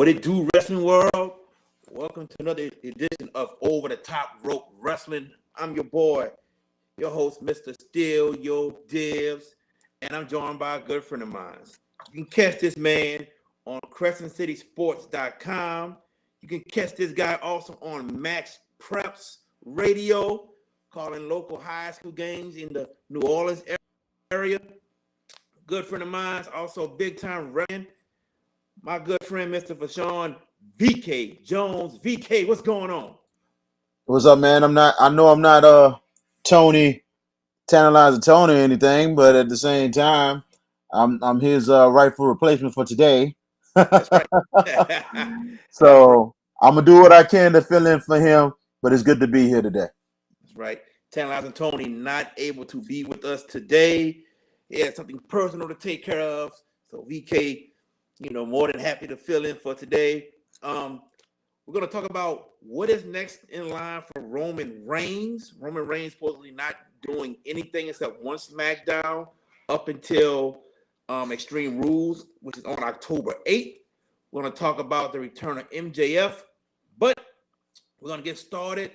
it do, wrestling world? Welcome to another edition of Over the Top Rope Wrestling. I'm your boy, your host, Mr. Steele Yo Dibs, and I'm joined by a good friend of mine. You can catch this man on CrescentCitySports.com. You can catch this guy also on Max Preps Radio, calling local high school games in the New Orleans area. Good friend of mine, also big time wrestling. My good friend, Mr. Fashawn VK Jones. VK, what's going on? What's up, man? I know I'm not Tony, Tantalizer Tony or anything, but at the same time, I'm his rightful replacement for today. That's right. So I'm gonna do what I can to fill in for him, but it's good to be here today. That's right. Tantalizer Tony not able to be with us today. He had something personal to take care of. So VK, more than happy to fill in for today. We're going to talk about what is next in line for Roman Reigns. Roman Reigns supposedly not doing anything except one SmackDown up until Extreme Rules, which is on October 8th. We're going to talk about the return of MJF, but we're going to get started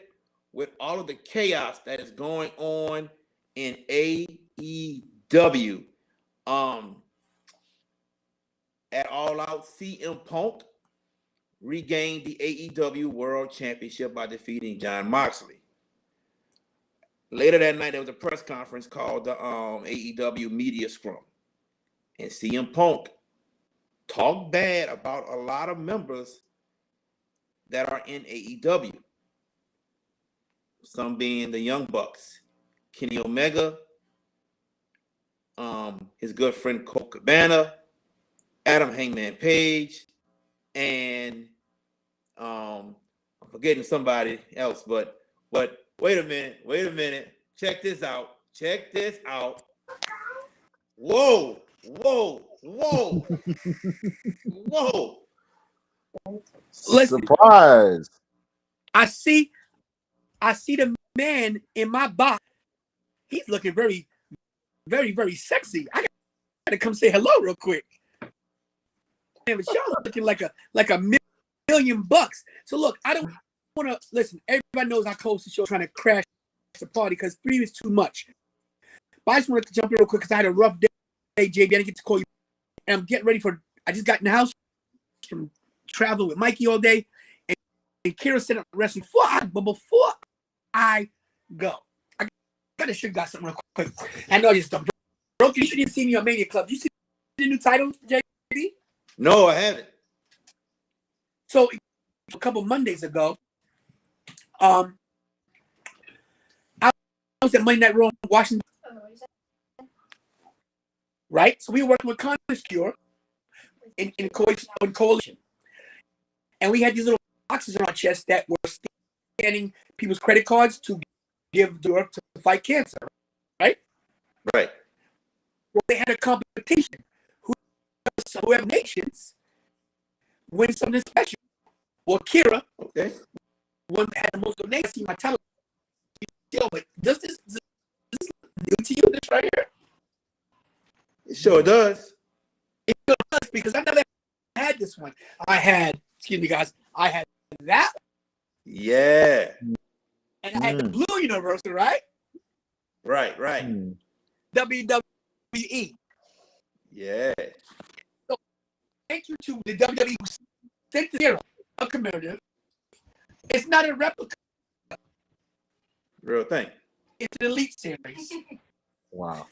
with all of the chaos that is going on in AEW. At All Out, CM Punk regained the AEW World Championship by defeating Jon Moxley. Later that night, there was a press conference called the AEW Media Scrum. And CM Punk talked bad about a lot of members that are in AEW. Some being the Young Bucks, Kenny Omega, his good friend Colt Cabana, Adam Hangman Page, and I'm forgetting somebody else, but wait a minute. Check this out. Whoa. Listen, Surprise! I see the man in my box. He's looking very, very, very sexy. I gotta come say hello real quick. And Michelle's looking like a $1 million. So look, I don't want to listen. Everybody knows I host the show trying to crash the party because 3 is too much. But I just wanted to jump in real quick because I had a rough day, JB. I didn't get to call you. And I'm getting ready I just got in the house from traveling with Mikey all day. And Kira said I'm wrestling but before I go, I gotta show you guys something real quick. I know I just broke. You didn't see me on Mania Club. You see the new title, JB? No, I haven't. So a couple Mondays ago, I was at Monday Night Raw in Washington. Right? So we were working with Connoisseur in coalition. And we had these little boxes on our chest that were scanning people's credit cards to give to Europe to fight cancer. Right? Right. Well, they had a competition. Whoever nations win something special. Well, Kira, one that had the most donations. I see my television. But does this new to you? This right here? It sure does. It sure does because I never had this one. I had that. Yeah. And I had the Blue Universal, right? Right. WWE. Yeah. So thank you to the WWE who sent the Zero a commemorative. It's not a replica. Real thing. It's an Elite Series. Wow.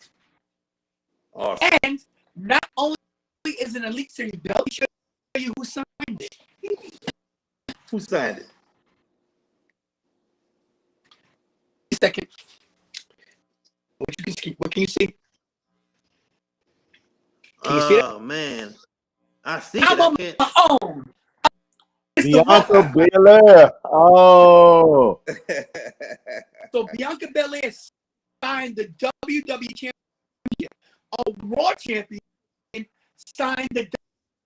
Awesome. And not only is it an Elite Series, but I'll show you who signed it. Who signed it? Second. What can you see? Can you see it? Oh man, I see I'm on it. my own. Bianca Belair. Oh. So Bianca Belair signed the WWE Championship. A Raw Champion signed the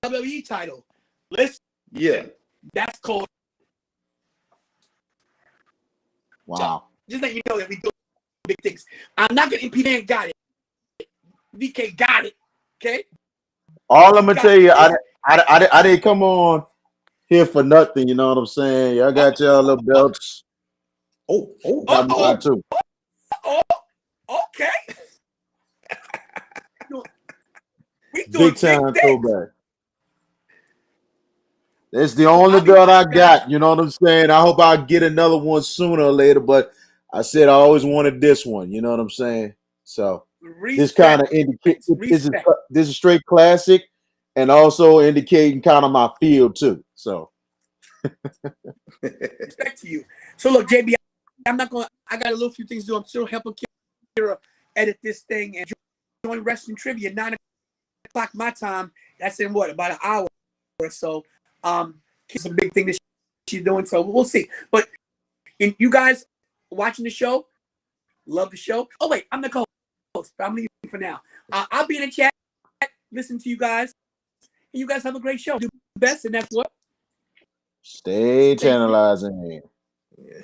WWE title. Listen. Yeah. That's called. Wow. Just let you know that we do big things. I'm not going to impede. Got it. VK got it. Okay. All I'm gonna tell you, I didn't come on here for nothing. You know what I'm saying? Y'all got y'all little belts. Oh, I got mine too. Oh, okay. We doing Big big time things. throwback. It's the only belt I got. You know what I'm saying? I hope I get another one sooner or later, but I said I always wanted this one. You know what I'm saying? So this kind of indicates this is straight classic, and also indicating kind of my field too. So respect to you. So look, JB, I'm not gonna. I got a little few things to do. I'm still helping Kira edit this thing and join wrestling trivia 9 o'clock my time. That's in what, about an hour or so. It's a big thing that she's doing. So we'll see. But you guys watching the show, love the show. Oh wait, I'm the co-host, but I'm leaving for now. I'll be in the chat, listen to you guys, and you guys have a great show. Do the best, and that's what. stay channelizing.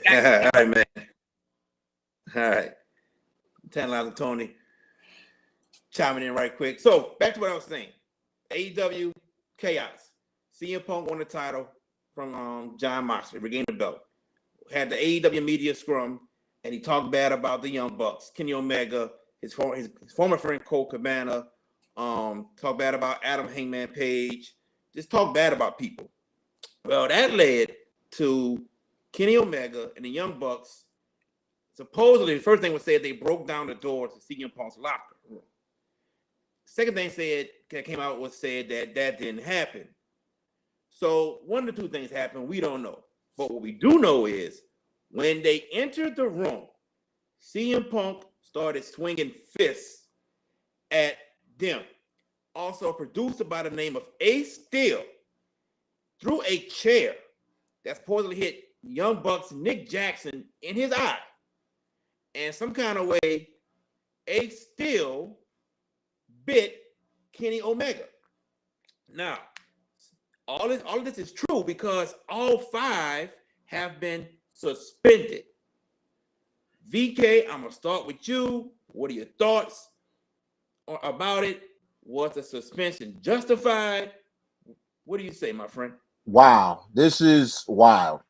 Yeah. All right, man. All right. Tantalizing Tony chiming in right quick. So back to what I was saying. AEW Chaos. CM Punk won the title from John Moxley, regained the belt. Had the AEW media scrum, and he talked bad about the Young Bucks, Kenny Omega, his former friend Cole Cabana, talked bad about Adam Hangman Page, just talked bad about people. Well, that led to Kenny Omega and the Young Bucks. Supposedly, the first thing was said they broke down the door to CM Punk's locker room. Second thing that came out was said that didn't happen. So one of the two things happened, we don't know. But what we do know is when they entered the room, CM Punk started swinging fists at them. Also, a producer by the name of Ace Steel threw a chair that supposedly hit Young Bucks Nick Jackson in his eye. And some kind of way, Ace Steel bit Kenny Omega. Now, all of this is true because all 5 have been suspended. VK, I'm gonna start with you. What are your thoughts about it? Was the suspension justified? What do you say, my friend? Wow, this is wild.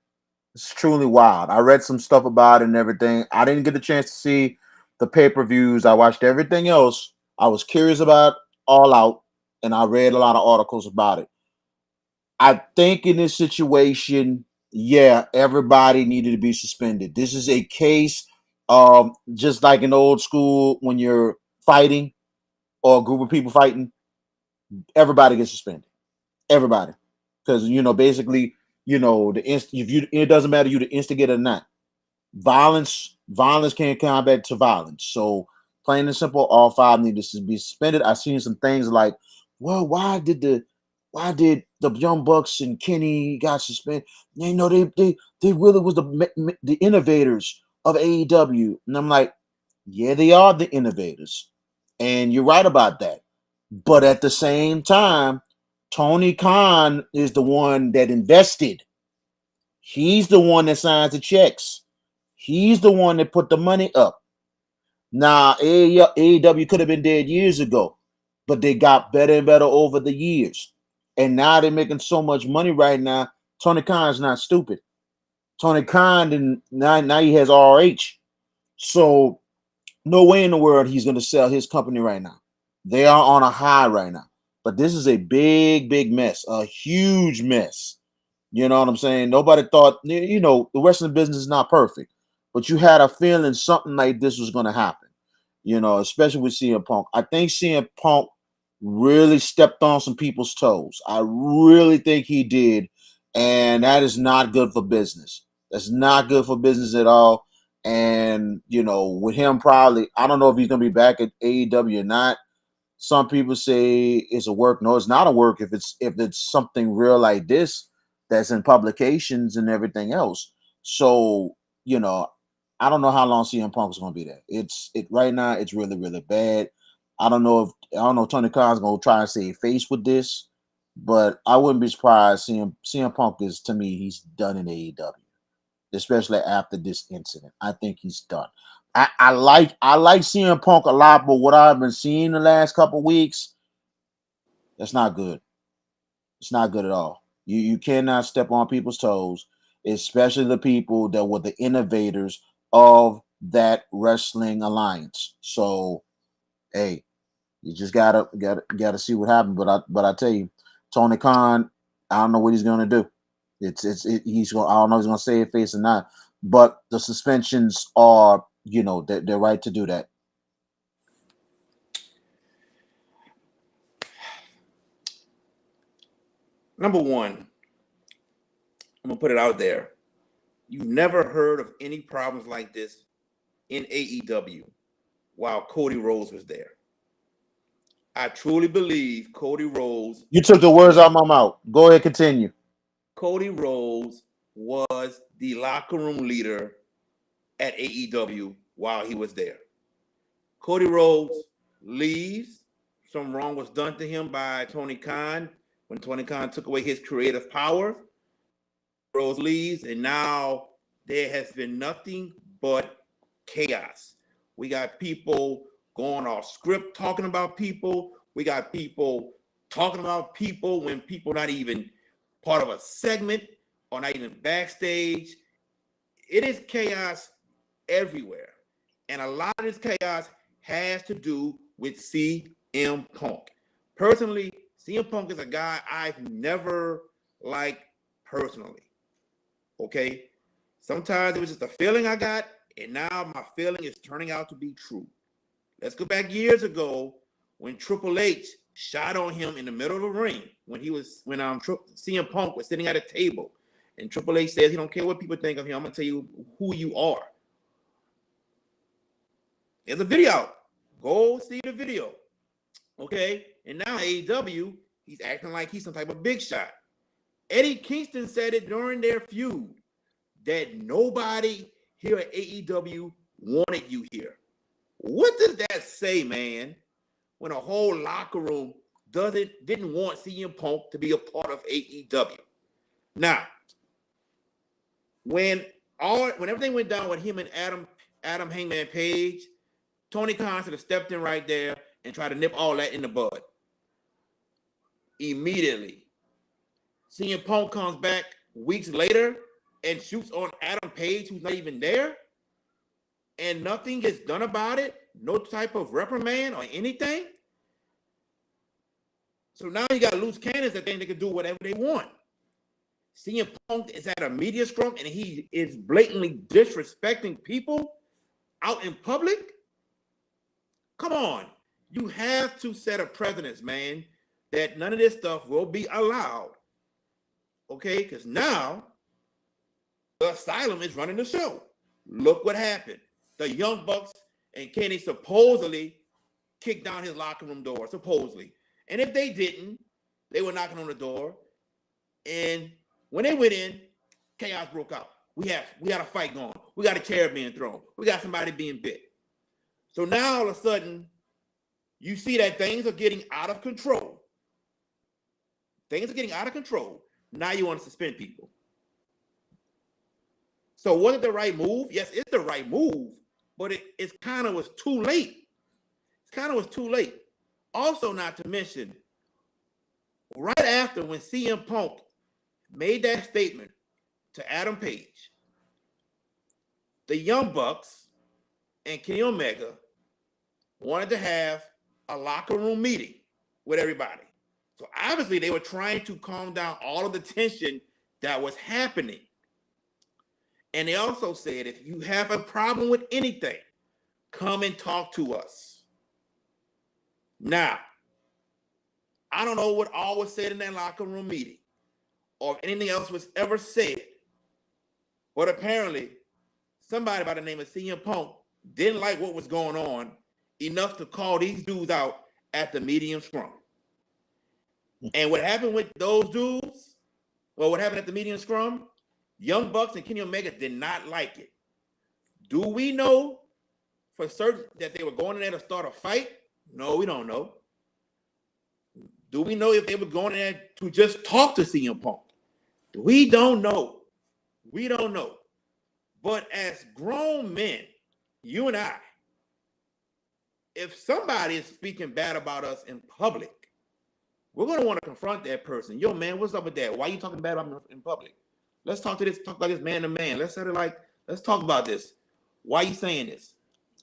It's truly wild. I read some stuff about it and everything. I didn't get a chance to see the pay-per-views. I watched everything else. I was curious about All Out, and I read a lot of articles about it. I think in this situation, yeah, everybody needed to be suspended. This is a case of just like in old school when you're fighting or a group of people fighting, everybody gets suspended. Everybody, because basically, if you, it doesn't matter you the instigator or not. Violence can't combat to violence. So plain and simple, all 5 need to be suspended. I've seen some things like, well, why did the Young Bucks and Kenny got suspended? They really was the innovators of AEW, and I'm like, yeah, they are the innovators, and you're right about that. But at the same time, Tony Khan is the one that invested. He's the one that signs the checks. He's the one that put the money up. Now, AEW could have been dead years ago, but they got better and better over the years. And now they're making so much money right now. Tony Khan's not stupid. Tony Khan, and now he has RH. So no way in the world he's going to sell his company right now. They are on a high right now. But this is a big, big mess, a huge mess. You know what I'm saying? Nobody thought, the wrestling business is not perfect, but you had a feeling something like this was going to happen, especially with CM Punk. I think CM Punk really stepped on some people's toes. I really think he did. And that is not good for business. That's not good for business at all. And, with him probably, I don't know if he's going to be back at AEW or not. Some people say it's a work. No, it's not a work if it's something real like this that's in publications and everything else. So, I don't know how long CM Punk is going to be there. It right now, it's really, really bad. I don't know if Tony Khan's going to try and save face with this, but I wouldn't be surprised. CM Punk is, to me, he's done in AEW, especially after this incident. I think he's done. I like CM Punk a lot, but what I've been seeing the last couple of weeks, that's not good. It's not good at all. You cannot step on people's toes, especially the people that were the innovators of that wrestling alliance. So, hey, you just gotta see what happens. But I tell you, Tony Khan, I don't know what he's gonna do. He's going. I don't know if he's gonna save face or not. But the suspensions are, they're right to do that. Number one, I'm gonna put it out there. You've never heard of any problems like this in AEW while Cody Rhodes was there. I truly believe Cody Rhodes. You took the words out of my mouth. Go ahead, continue. Cody Rhodes was the locker room leader at AEW while he was there. Cody Rhodes leaves. Something wrong was done to him by Tony Khan when Tony Khan took away his creative power. Rhodes leaves, and now there has been nothing but chaos. We got people going off script talking about people. We got people talking about people when people not even part of a segment or not even backstage. It is chaos everywhere. And a lot of this chaos has to do with CM Punk. Personally, CM Punk is a guy I've never liked personally. Okay? Sometimes it was just a feeling I got, and now my feeling is turning out to be true. Let's go back years ago when Triple H shot on him in the middle of the ring when CM Punk was sitting at a table, and Triple H says he don't care what people think of him. I'm gonna tell you who you are. There's a video out. Go see the video. Okay, and now AEW, he's acting like he's some type of big shot. Eddie Kingston said it during their feud that nobody here at AEW wanted you here. What does that say, man? When a whole locker room didn't want CM Punk to be a part of AEW. Now, when everything went down with him and Adam Hangman Page, Tony Khan should have stepped in right there and tried to nip all that in the bud. Immediately. CM Punk comes back weeks later and shoots on Adam Page, who's not even there, and nothing gets done about it. No type of reprimand or anything. So now you got loose cannons that think they can do whatever they want. CM Punk is at a media scrum and he is blatantly disrespecting people out in public. Come on. You have to set a precedence, man, that none of this stuff will be allowed. Okay? Because now the Asylum is running the show. Look what happened. The Young Bucks and Kenny supposedly kicked down his locker room door, supposedly. And if they didn't, they were knocking on the door. And when they went in, chaos broke out. We got a fight going. We got a chair being thrown. We got somebody being bit. So now all of a sudden, you see that things are getting out of control. Things are getting out of control. Now you want to suspend people. So was it the right move? Yes, it's the right move, but it kind of was too late. It kind of was too late. Also, not to mention, right after when CM Punk made that statement to Adam Page, the Young Bucks and Kenny Omega wanted to have a locker room meeting with everybody. So obviously they were trying to calm down all of the tension that was happening. And they also said, if you have a problem with anything, come and talk to us. Now, I don't know what all was said in that locker room meeting or if anything else was ever said. But apparently, somebody by the name of CM Punk didn't like what was going on enough to call these dudes out at the medium scrum. And what happened with those dudes, well, what happened at the medium scrum, Young Bucks and Kenny Omega did not like it. Do we know for certain that they were going in there to start a fight? No, we don't know. Do we know if they were going in there to just talk to CM Punk? We don't know. We don't know. But as grown men, you and I, if somebody is speaking bad about us in public, we're gonna want to confront that person. Yo, man, what's up with that? Why you talking bad about me in public? Let's talk about this man to man. Let's talk about this. Why you saying this?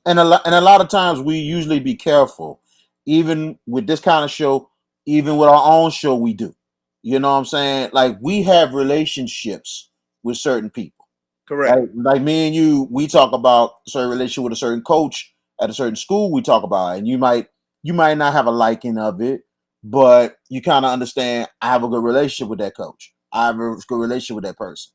And a lot of times we usually be careful, even with this kind of show, even with our own show, we do. You know what I'm saying? Like we have relationships with certain people. Correct. Like me and you, we talk about a certain relationship with a certain coach at a certain school. We talk about it, and you might not have a liking of it, but you kind of understand. I have a good relationship with that coach. I have a good relationship with that person.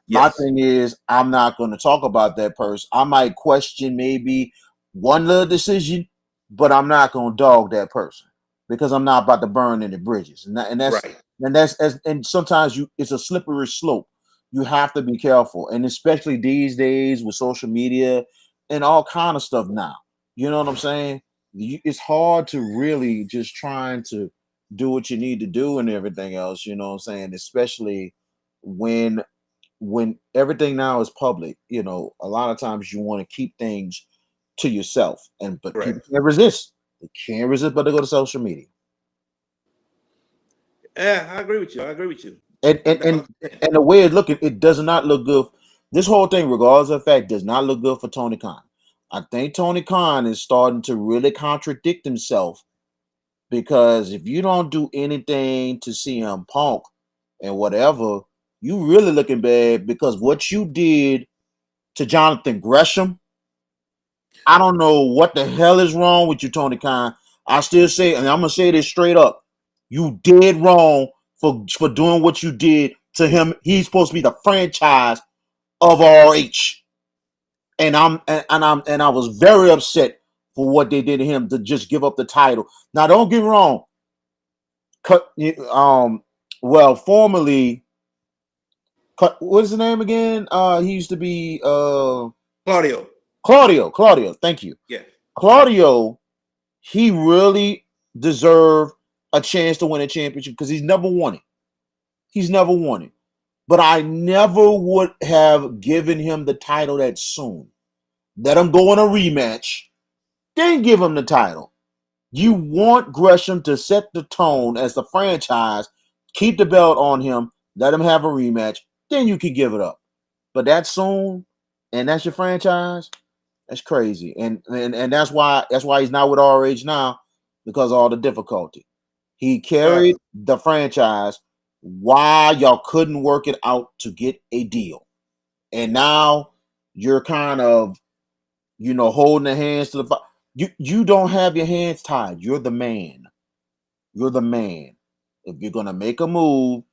My Yes. thing is, I'm not going to talk about that person. I might question maybe one little decision, but I'm not going to dog that person because I'm not about to burn any bridges. Right. And sometimes it's a slippery slope. You have to be careful, and especially these days with social media and all kind of stuff now. You know what I'm saying? It's hard to really just trying to do what you need to do and everything else. You know what I'm saying? Especially when everything now is public, a lot of times you want to keep things to yourself, but people Correct. can't resist. They can't resist, but they go to social media. Yeah, I agree with you. I agree with you. And and and, 1,000%. and the way it's looking, it does not look good. This whole thing, regardless of the fact, does not look good for Tony Khan. I think Tony Khan is starting to really contradict himself because if you don't do anything to CM Punk and whatever, you really looking bad because what you did to Jonathan Gresham, I don't know what the hell is wrong with you, Tony Khan. I still say, and I'm gonna say this straight up: you did wrong for doing what you did to him. He's supposed to be the franchise of RH, and I was very upset for what they did to him to just give up the title. Now, don't get me wrong. Formerly, what is his name again? He used to be Claudio. Claudio. Claudio, thank you, Yeah. Claudio. He really deserved a chance to win a championship because he's never won it. He's never won it. But I never would have given him the title that soon. Let him go in a rematch, then give him the title. You want Gresham to set the tone as the franchise, keep the belt on him, let him have a rematch, then you can give it up. But that soon, and that's your franchise, that's crazy. And that's why he's not with RH now, because of all the difficulty. He carried Well, the franchise while y'all couldn't work it out to get a deal. And now you're kind of, holding the hands to the you don't have your hands tied. You're the man. You're the man. If you're gonna make a move,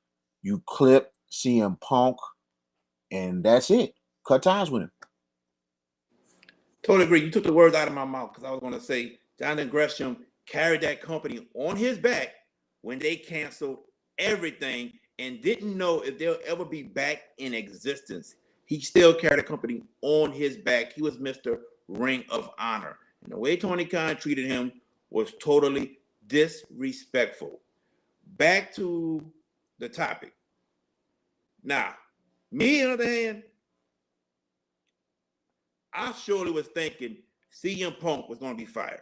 you clip CM Punk, and that's it. Cut ties with him. totally agree. You took the words out of my mouth because I was going to say Jonathan Gresham carried that company on his back when they canceled everything and didn't know if they'll ever be back in existence. He still carried the company on his back. He was Mr. Ring of Honor. And the way Tony Khan treated him was totally disrespectful. Back to the topic. Now, me on the other hand, I surely was thinking CM Punk was going to be fired.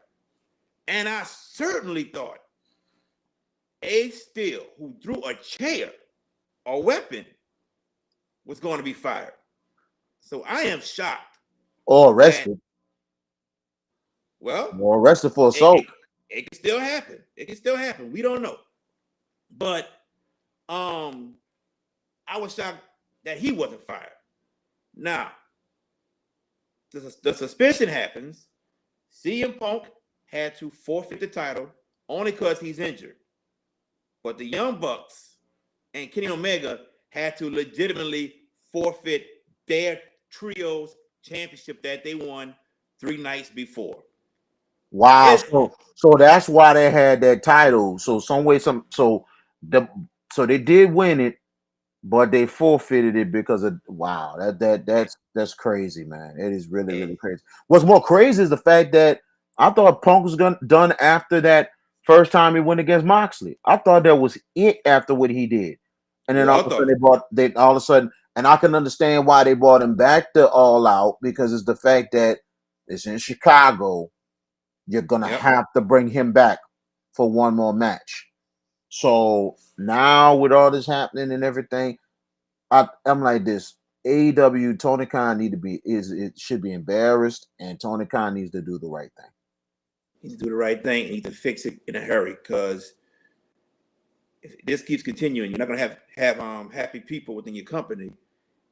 And I certainly thought Ace Steel, who threw a chair, a weapon, was going to be fired. So I am shocked Or that, arrested. well, Or arrested for it, assault. it, it can still happen. It can still happen. We don't know. But I was shocked that he wasn't fired. Now, the suspension happens. CM Punk had to forfeit the title only because he's injured. But the Young Bucks and Kenny Omega had to legitimately forfeit their trios championship that they won 3 nights before. Wow. It's So that's why they had that title. So some way, the so they did win it, but they forfeited it because of wow. That's crazy, man. It is really, eh, really crazy. What's more crazy is the fact that I thought Punk was done after that first time he went against Moxley. I thought that was it after what he did. And then we all all of a sudden thought. they all of a sudden, and I can understand why they brought him back to All Out because it's the fact that it's in Chicago. You're gonna Yep. have to bring him back for one more match. So now with all this happening and everything, I'm like this. AEW Tony Khan need to be it should be embarrassed, and Tony Khan needs to do the right thing. He needs to do the right thing. He needs to fix it in a hurry because if this keeps continuing, you're not gonna have happy people within your company,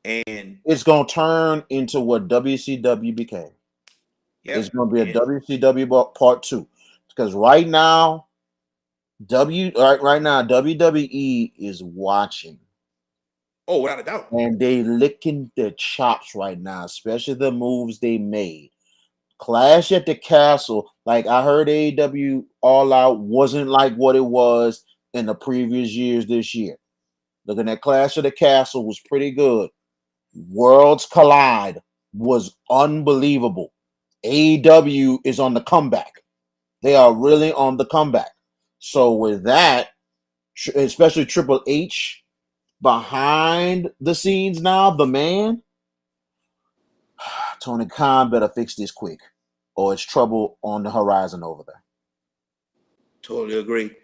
and It's gonna turn into what WCW became. yep, It's gonna be a and WCW part two. Because right now, right now, WWE is watching. oh, without a doubt, And they licking their chops right now, especially the moves they made. Clash at the Castle, like I heard AEW All Out wasn't like what it was in the previous years this year. Looking at Clash of the Castle was pretty good. Worlds Collide was unbelievable. AEW is on the comeback. They are really on the comeback. So with that, especially Triple H behind the scenes now, the man, Tony Khan better fix this quick, or it's trouble on the horizon over there. totally agree.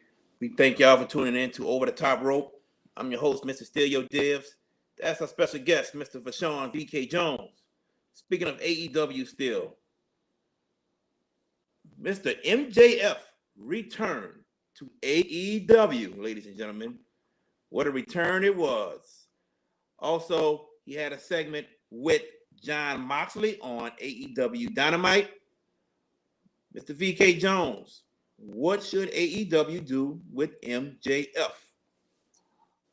We thank y'all for tuning in to Over the Top Rope. I'm your host, Mr. Steal Your Divs. That's our special guest, Mr. Vashawn VK Jones. Speaking of AEW still, Mr. MJF returned to AEW, ladies and gentlemen. What a return it was. Also, he had a segment with John Moxley on AEW Dynamite. Mr. VK Jones, what should AEW do with MJF?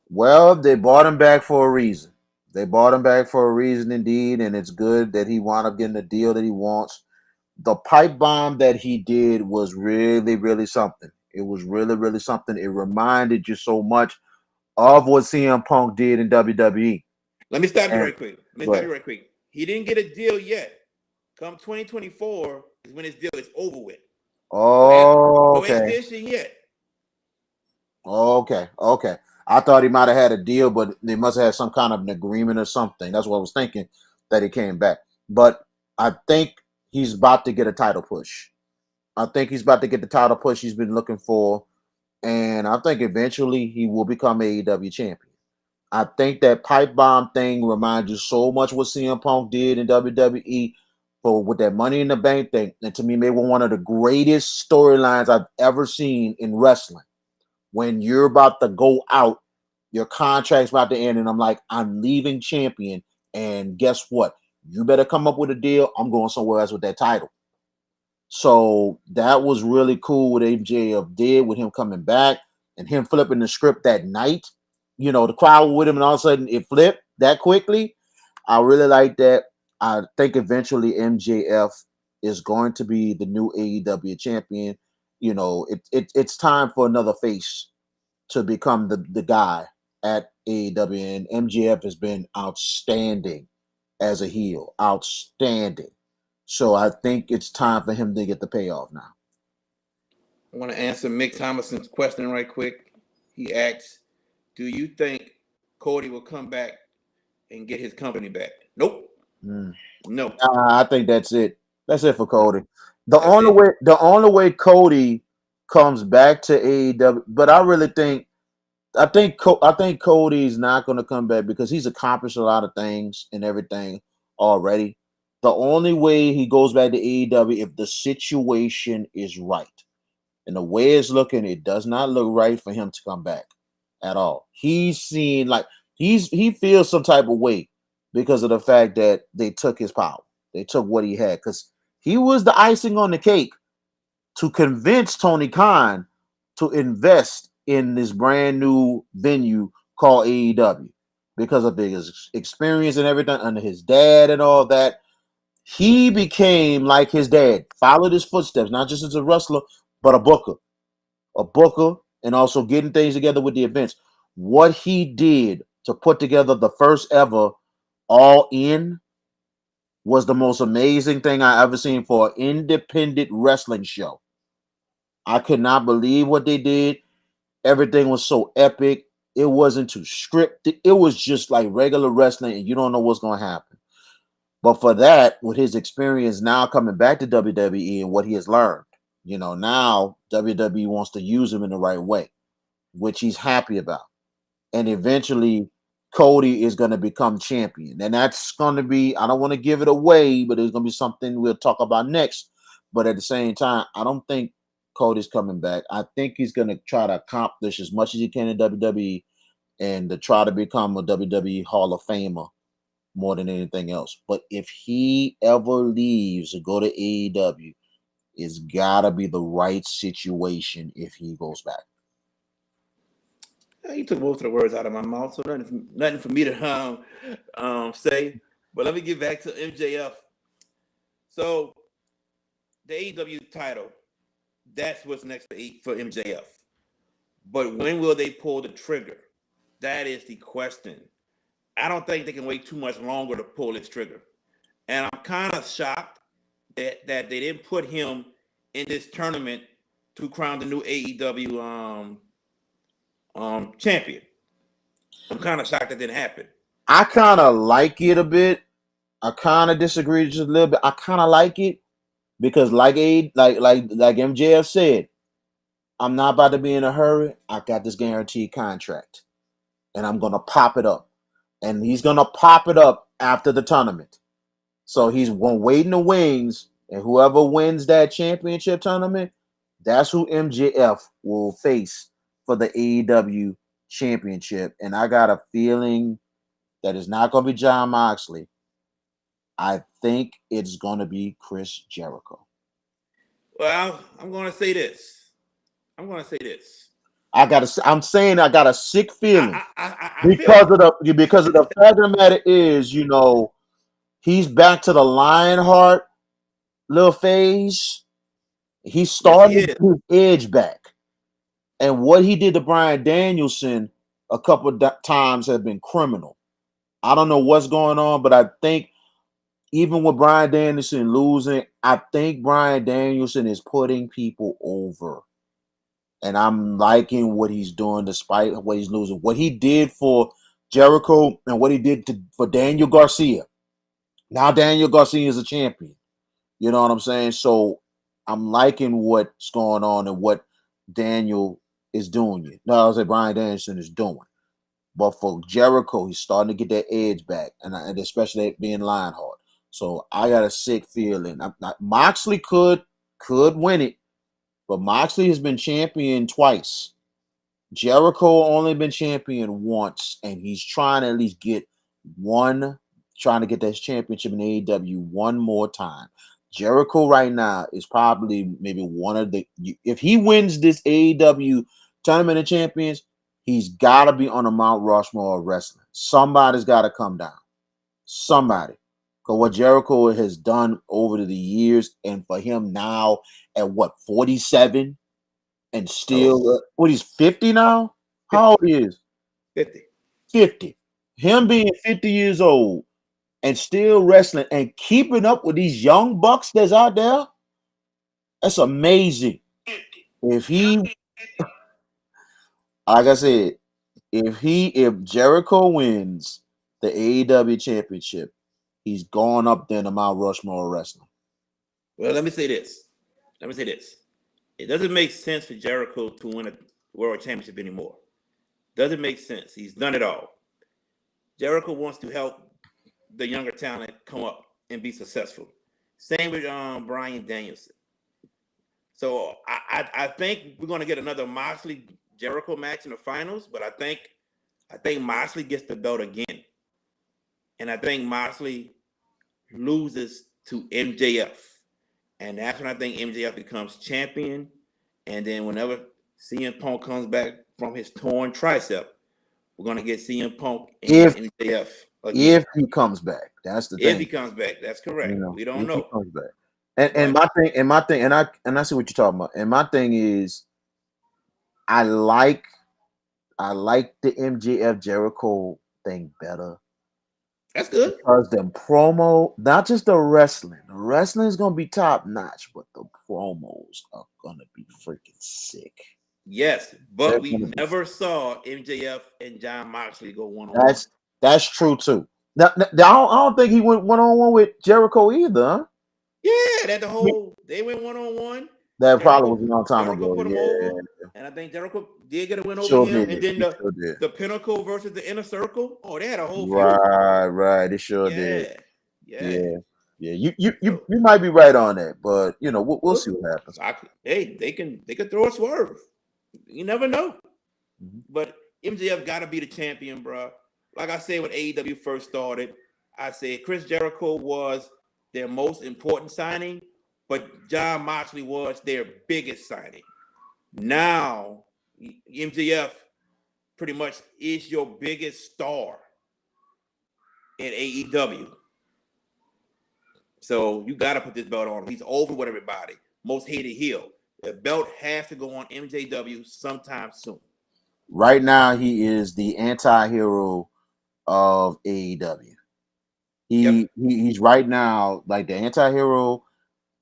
Well, they bought him back for a reason. They bought him back for a reason indeed, and it's good that he wound up getting the deal that he wants. The pipe bomb that he did was really, really something. It was really, really something. It reminded you so much of what CM Punk did in WWE. Let me stop you And right quick. but He didn't get a deal yet. Come 2024 is when his deal is over with. oh, No okay, extension yet. okay. I thought he might have had a deal, but they must have had some kind of an agreement or something. That's what I was thinking that he came back. But I think he's about to get a title push. I think he's about to get the title push he's been looking for. And I think eventually he will become AEW champion. I think that pipe bomb thing reminds you so much what CM Punk did in WWE for with that Money in the Bank thing. And to me, maybe one of the greatest storylines I've ever seen in wrestling. When you're about to go out, your contract's about to end, and I'm like, I'm leaving champion. And guess what? You better come up with a deal. I'm going somewhere else with that title. So that was really cool what MJF did with him coming back and him flipping the script that night. You know, the crowd with him, and all of a sudden it flipped that quickly. I really like that. I think eventually MJF is going to be the new AEW champion. You know, it's time for another face to become the guy at AEW, and MJF has been outstanding as a heel, outstanding. So I think it's time for him to get the payoff now. I want to answer Mick Thomason's question right quick. He asks, do you think Cody will come back and get his company back? Nope. Mm. No. I think that's it. That's it for No. Cody. The That's only it. way Cody comes back to AEW, but I think Cody's not going to come back because he's accomplished a lot of things and everything already. The only way he goes back to AEW if the situation is right. And the way it's looking, it does not look right for him to come back at all. He's seen like he feels some type of way because of the fact that they took his power. They took what he had because he was the icing on the cake to convince Tony Khan to invest in this brand new venue called AEW because of his experience and everything under his dad and all that. He became like his dad, followed his footsteps, not just as a wrestler, but a booker, and also getting things together with the events. What he did to put together the first ever All In was the most amazing thing I ever seen for an independent wrestling show. I could not believe what they did. Everything was so epic. It wasn't too scripted. It was just like regular wrestling, and you don't know what's going to happen. But for that, with his experience now coming back to WWE and what he has learned, now WWE wants to use him in the right way. which he's happy about. And eventually Cody is going to become champion. And that's going to be, I don't want to give it away, but it's going to be something we'll talk about next. But at the same time, I don't think Cody's coming back. I think he's going to try to accomplish as much as he can in WWE and to try to become a WWE Hall of Famer more than anything else. But if he ever leaves to go to AEW, it's got to be the right situation if he goes back. You took most of the words out of my mouth, so nothing for me to say. But let me get back to MJF. So the AEW title, that's what's next for MJF. But when will they pull the trigger? That is the question. I don't think they can wait too much longer to pull this trigger. And I'm kind of shocked that they didn't put him in this tournament to crown the new AEW champion. I'm kind of shocked that didn't happen. I kind of like it a bit. I kind of disagree just a little bit. I kind of like it because, like MJF said, I'm not about to be in a hurry. I got this guaranteed contract, and I'm gonna pop it up, and he's gonna pop it up after the tournament. So he's waiting the wings, and whoever wins that championship tournament, that's who MJF will face for the AEW championship. And I got a feeling that it's not going to be Jon Moxley. I think it's going to be Chris Jericho. Well, I'm going to say this. I'm saying I got a sick feeling because of the fact of the matter is, he's back to the Lionheart little phase. He's starting to get his edge back. And what he did to Bryan Danielson a couple of times has been criminal. I don't know what's going on, but I think even with Bryan Danielson losing, I think Bryan Danielson is putting people over. And I'm liking what he's doing despite what he's losing. What he did for Jericho and what he did for Daniel Garcia. Now Daniel Garcia is a champion. You know what I'm saying? So I'm liking what's going on and what Daniel is doing. No, I was like Bryan Danielson is doing. But for Jericho, he's starting to get that edge back, and especially being Lionheart. So I got a sick feeling. Moxley could win it, but Moxley has been champion twice. Jericho only been champion once, and he's trying to at least get this championship in AEW one more time. Jericho right now is probably maybe one of the, if he wins this AEW Tournament of Champions, he's got to be on a Mount Rushmore of wrestling. Somebody's got to come down. Somebody. Because what Jericho has done over the years, and for him now at 47, and still, he's 50 now? How old he is? 50. Him being 50 years old and still wrestling and keeping up with these young bucks that's out there, that's amazing. If he, like I said, if Jericho wins the AEW championship, he's going up there to Mount Rushmore wrestling. Well, let me say this. It doesn't make sense for Jericho to win a world championship anymore. Doesn't make sense. He's done it all. Jericho wants to help the younger talent come up and be successful. Same with Bryan Danielson. So I think we're going to get another Moxley Jericho match in the finals, but I think Moxley gets the belt again, and I think Moxley loses to MJF, and that's when I think MJF becomes champion. And then whenever CM Punk comes back from his torn tricep, we're going to get CM Punk and MJF again. If he comes back, that's the thing. If he comes back, that's correct. We don't know. He comes back. And my thing, and I see what you're talking about. And my thing is, I like the MJF Jericho thing better. That's good. Because the promo, not just the wrestling. The wrestling is gonna be top notch, but the promos are gonna be freaking sick. Yes, but we never saw MJF and Jon Moxley go one-on-one. That's true too. Now, I don't think he went one-on-one with Jericho either. Huh? Yeah, they went one-on-one. That probably was a long time ago. And I think Jericho did get a win over Sure him. did. And then He sure did. the Pinnacle versus the Inner Circle. Oh, they had a whole feud. Right. It sure did. Yeah. Yeah. Yeah. You So, might be right on that, but you know, we'll see well, what happens. hey, they could throw a swerve. You never know. Mhm. But MJF got to be the champion, bro. Like I said when AEW first started, I said Chris Jericho was their most important signing, but John Moxley was their biggest signing. Now, MJF pretty much is your biggest star in AEW. So you got to put this belt on him. He's over with everybody. Most hated heel. The belt has to go on MJW sometime soon. Right now, he is the anti-hero of AEW. Yep. He's right now like the anti-hero,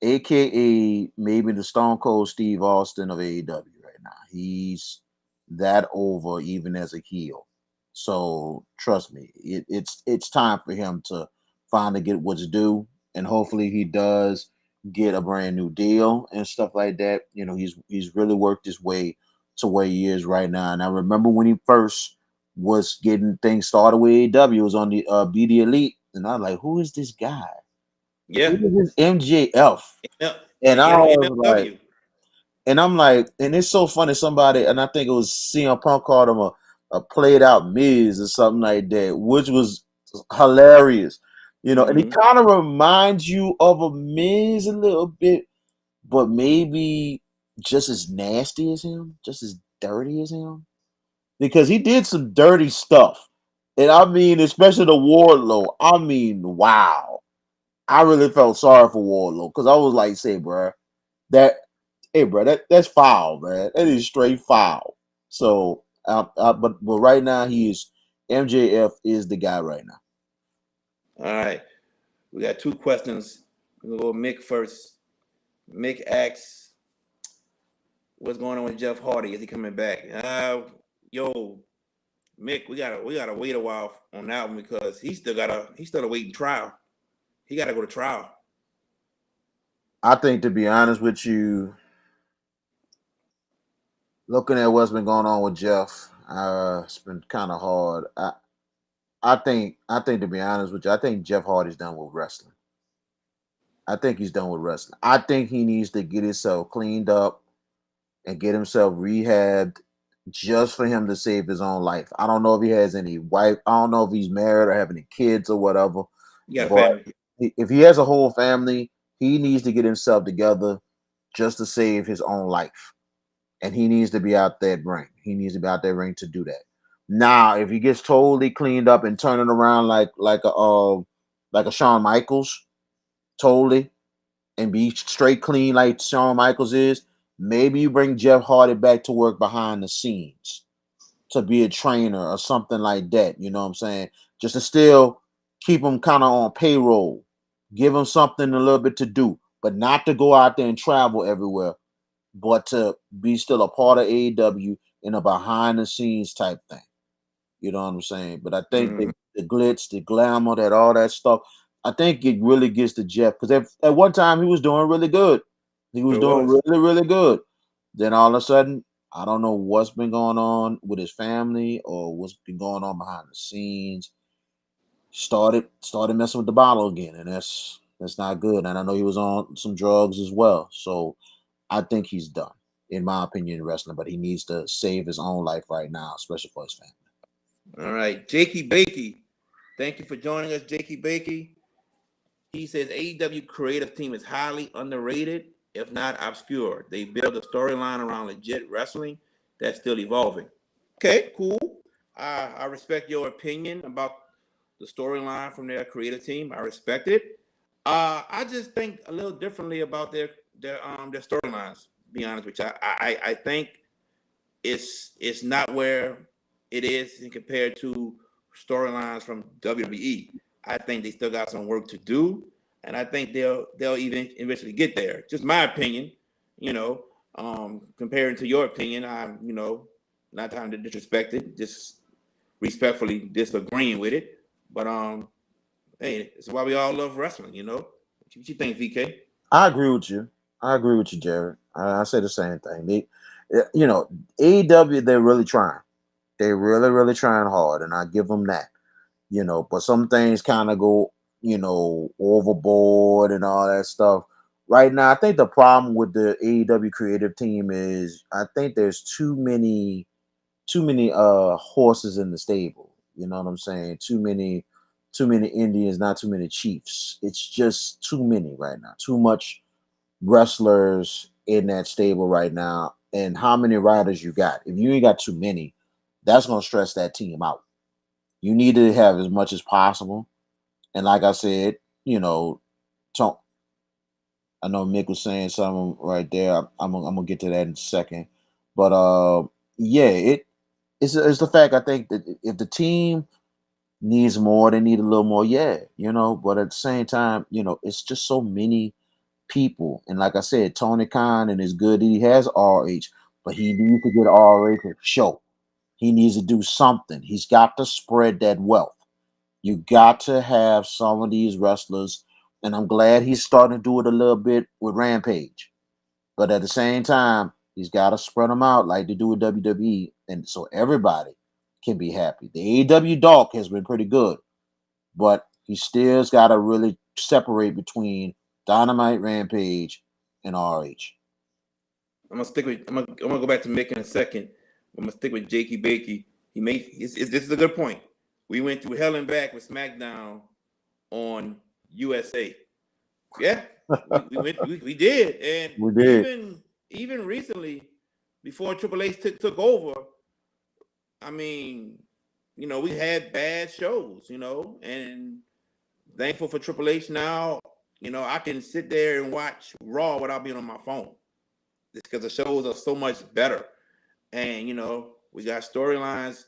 aka maybe the Stone Cold Steve Austin of AEW right now. He's that over even as a heel. So trust me, it's time for him to finally get what's due, and hopefully he does get a brand new deal and stuff like that. You know, he's really worked his way to where he is right now. And I remember when he first was getting things started with AEW, was on the BD Elite, and I was like, who is this guy? Yeah. Who is this MJF? Yep. And I was like, MLW. and I'm like, and it's so funny. Somebody, and I think it was CM Punk called him a played out Miz or something like that, which was hilarious. You know, and he Mm-hmm. kind of reminds you of a Miz a little bit, but maybe just as nasty as him, just as dirty as him, because he did some dirty stuff. And I mean, especially the Wardlow. I mean, wow. I really felt sorry for Wardlow because I was like, say, bro, that hey, bro, that's foul, man. That is straight foul. So, but right now he is MJF is the guy right now. All right. We got two questions. We'll go Mick first. Mick asks, "What's going on with Jeff Hardy? Is he coming back?" Yo, Mick, we gotta wait a while on that one because he's still awaiting trial. He gotta go to trial. I think, to be honest with you, looking at what's been going on with Jeff, it's been kind of hard. I think to be honest with you, I think Jeff Hardy's done with wrestling. I think he's done with wrestling. I think he needs to get himself cleaned up and get himself rehabbed just for him to save his own life. I don't know if he has any wife. I don't know if he's married or have any kids or whatever. You got a But family. if he has a whole family, he needs to get himself together just to save his own life. And he needs to be out that ring. He needs to be out that ring to do that. Now, if he gets totally cleaned up and turning around like a Shawn Michaels, totally, and be straight clean like Shawn Michaels is, maybe you bring Jeff Hardy back to work behind the scenes to be a trainer or something like that. You know what I'm saying? Just to still keep him kind of on payroll, give him something a little bit to do, but not to go out there and travel everywhere, but to be still a part of AEW in a behind the scenes type thing. You know what I'm saying? But I think Mm-hmm. the glitz, the glamour, that all that stuff, I think it really gets to Jeff because at one time he was doing really good. He was Sure doing was. really, really good. Then all of a sudden, I don't know what's been going on with his family or what's been going on behind the scenes. Started messing with the bottle again, and that's not good. And I know he was on some drugs as well. So I think he's done, in my opinion, in wrestling. But he needs to save his own life right now, especially for his family. All right, Jakey Bakey. Thank you for joining us, Jakey Bakey. He says AEW creative team is highly underrated, if not obscure. They build a storyline around legit wrestling that's still evolving. Okay, cool. I respect your opinion about the storyline from their creative team. I respect it. I just think a little differently about their storylines. To be honest with you, I think it's not where it is compared to storylines from WWE. I think they still got some work to do, and I think they'll even eventually get there. Just my opinion, you know. Comparing to your opinion, I'm not trying to disrespect it, just respectfully disagreeing with it. But hey, it's why we all love wrestling, you know. What you think, VK? I agree with you. I agree with you, Jared. I say the same thing. You know, AEW, they're really trying. They're really, really trying hard, and I give them that. You know, but some things kind of go, you know, overboard and all that stuff. Right now, I think the problem with the AEW creative team is I think there's too many horses in the stable. You know what I'm saying? Too many Indians, not too many chiefs. It's just too many right now. Too much wrestlers in that stable right now. And how many riders you got? If you ain't got too many, that's gonna stress that team out. You need to have as much as possible. And like I said, you know, Tom, I know Mick was saying something right there. I'm gonna get to that in a second. But yeah, it's the fact I think that if the team needs more, they need a little more, yeah, you know. But at the same time, you know, it's just so many people. And like I said, Tony Khan and it's good that he has RH, but he needs to get RH a show. He needs to do something. He's got to spread that wealth. You got to have some of these wrestlers, and I'm glad he's starting to do it a little bit with Rampage. But at the same time, he's got to spread them out like they do with WWE, and so everybody can be happy. The AEW Dark has been pretty good, but he still's got to really separate between Dynamite, Rampage, and RH. I'm gonna go back to Mick in a second. I'm gonna stick with Jakey Bakey. This is a good point. We went through hell and back with SmackDown on USA. Yeah, we did, and We did. even recently, before Triple H took over, I mean, you know, we had bad shows, you know, and thankful for Triple H now. You know, I can sit there and watch Raw without being on my phone. It's because the shows are so much better, and you know, we got storylines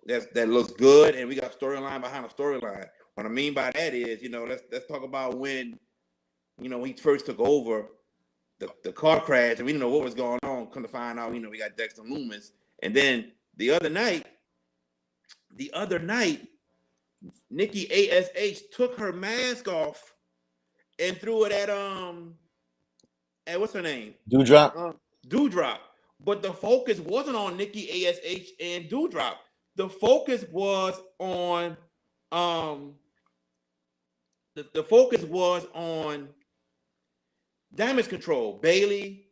that looks good, and we got storyline behind a storyline. What I mean by that is, you know, let's talk about when, you know, when he first took over the car crash, and we didn't know what was going on. Come to find out, you know, we got Dexter Loomis, and then the other night, Nikki Ash took her mask off and threw it at what's her name, Dewdrop. Dewdrop. But the focus wasn't on Nikki Ash and Dewdrop. The focus was on the focus was on Damage Control, Bailey,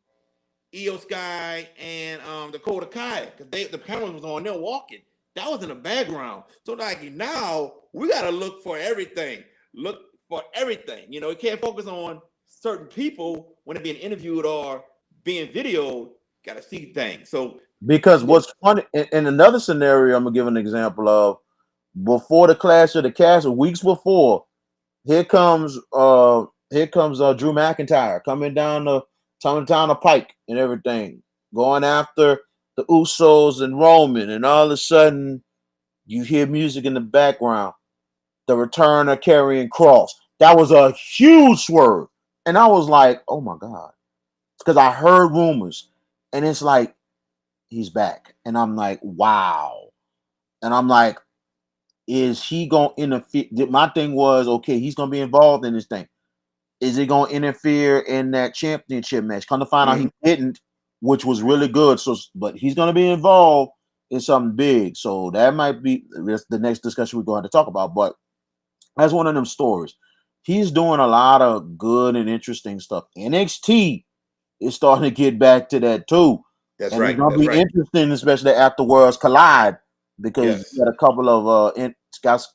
Io Sky, and Dakota Kai, because the cameras was on them walking. That was in the background. So like now we gotta look for everything. Look for everything. You know, you can't focus on certain people when they're being interviewed or being videoed. Gotta see things. So Because what's funny in another scenario, I'm gonna give an example of before the Clash of the Castle, weeks before, here comes Drew McIntyre coming down the pike and everything, going after the Usos and Roman, and all of a sudden you hear music in the background. The return of Karrion Kross. That was a huge swerve. And I was like, oh my God. Because I heard rumors. And it's like, he's back. And I'm like, wow. And I'm like, is he going to interfere? My thing was, okay, he's going to be involved in this thing. Is he going to interfere in that championship match? Come to find out he didn't, which was really good. So, but he's going to be involved in something big. So that might be the next discussion we're going to talk about. But that's one of them stories. He's doing a lot of good and interesting stuff. NXT is starting to get back to that too. that's and right. It's gonna That's be right. interesting, especially after Worlds Collide, because Yes. you got a couple of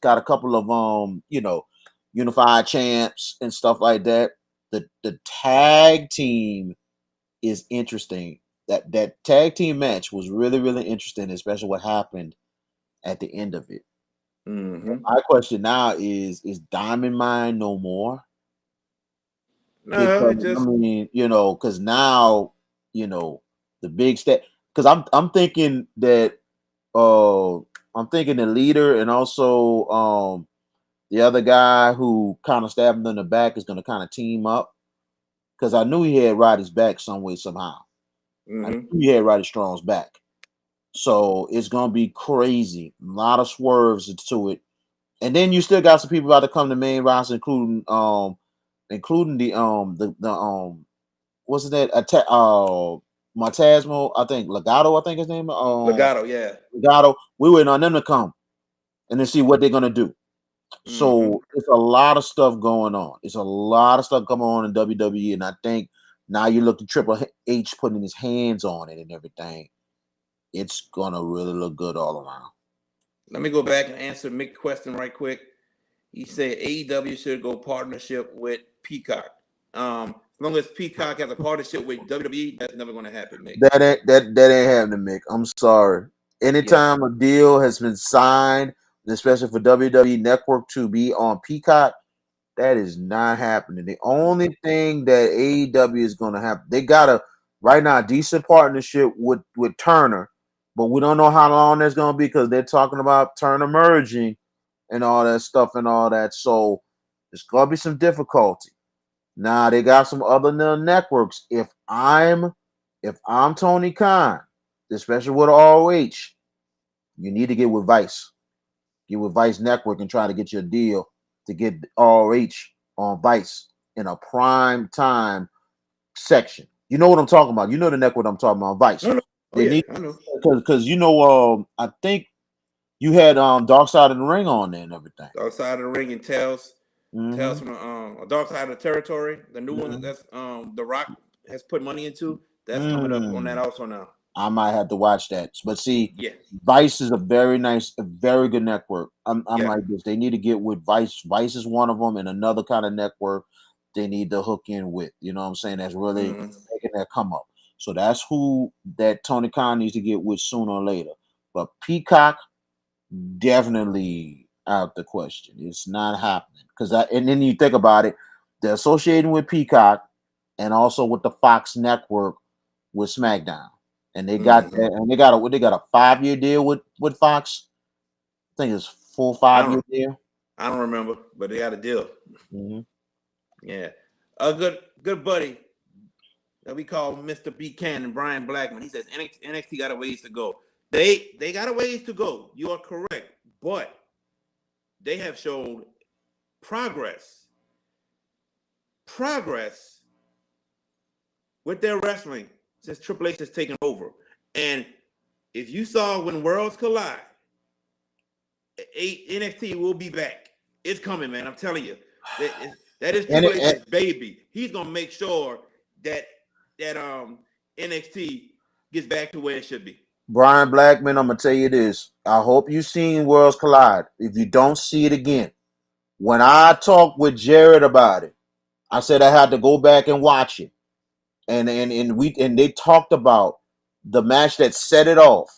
got a couple of unified champs and stuff like that. The tag team is interesting. That tag team match was really, really interesting, especially what happened at the end of it. My question now is Diamond Mine no more? No, Because it I just mean, because now, the big step. Because I'm thinking that I'm thinking the leader and also the other guy who kind of stabbed him in the back is going to kind of team up. Because I knew he had Roddy's back some way somehow. I knew he had Roddy Strong's back. So it's gonna be crazy. A lot of swerves to it. And then you still got some people about to come to main roster, including the what's that attack Montezmo, I think Legato, I think his name. Legato, yeah. Legato. We waiting on them to come and to see what they're gonna do. Mm-hmm. So it's a lot of stuff going on. It's a lot of stuff coming on in WWE, and I think now you look at Triple H putting his hands on it and everything. It's gonna really look good all around. Let me go back and answer Mick's question right quick. He said AEW should go partnership with Peacock. As long as Peacock has a partnership with WWE, that's never going to happen, Mick. That ain't happening, Mick. I'm sorry. Yeah. Anytime a deal has been signed, especially for WWE Network to be on Peacock, that is not happening. The only thing that AEW is going to have, they got a right now a decent partnership with Turner, but we don't know how long that's going to be because they're talking about Turner merging and all that stuff and all that. So there's going to be some difficulty. Now they got some other networks. If I'm Tony Khan, especially with ROH, you need to get with Vice. Get with Vice Network and try to get your deal to get ROH on Vice in a prime time section. You know what I'm talking about. You know the network I'm talking about, Vice. I know. Oh, They yeah, need I know. because I think you had Dark Side of the Ring on there and everything. Dark Side of the Ring and Tales Mm-hmm. from Dark Side of the Territory, the new one Mm-hmm. that's The Rock has put money into. That's coming up on that Mm. also now. I might have to watch that. But see, Yeah. Vice is a very good network. I'm Yeah. like this. They need to get with Vice. Vice is one of them, and another kind of network they need to hook in with. You know what I'm saying? That's really Mm-hmm. making that come up. So that's who that Tony Khan needs to get with sooner or later. But Peacock definitely out the question. It's not happening and then you think about it, they're associating with Peacock and also with the Fox network with SmackDown. And they got Mm-hmm. that, and they got a 5-year deal with Fox. I think it's full I 5-year don't deal. I don't remember, but they got a deal. Mm-hmm. Yeah. A good buddy that we call Mr. B. Cannon, Brian Blackman. He says NXT got a ways to go. They got a ways to go. You are correct, but they have shown progress with their wrestling since Triple H has taken over. And if you saw when worlds collide, NXT will be back. It's coming, man. I'm telling you. That is And, Triple it, H's baby. He's gonna make sure that NXT gets back to where it should be. Brian Blackman, I'm gonna tell you this. I hope you've seen Worlds Collide. If you don't see it again, when I talked with Jared about it, I said I had to go back and watch it. And they talked about the match that set it off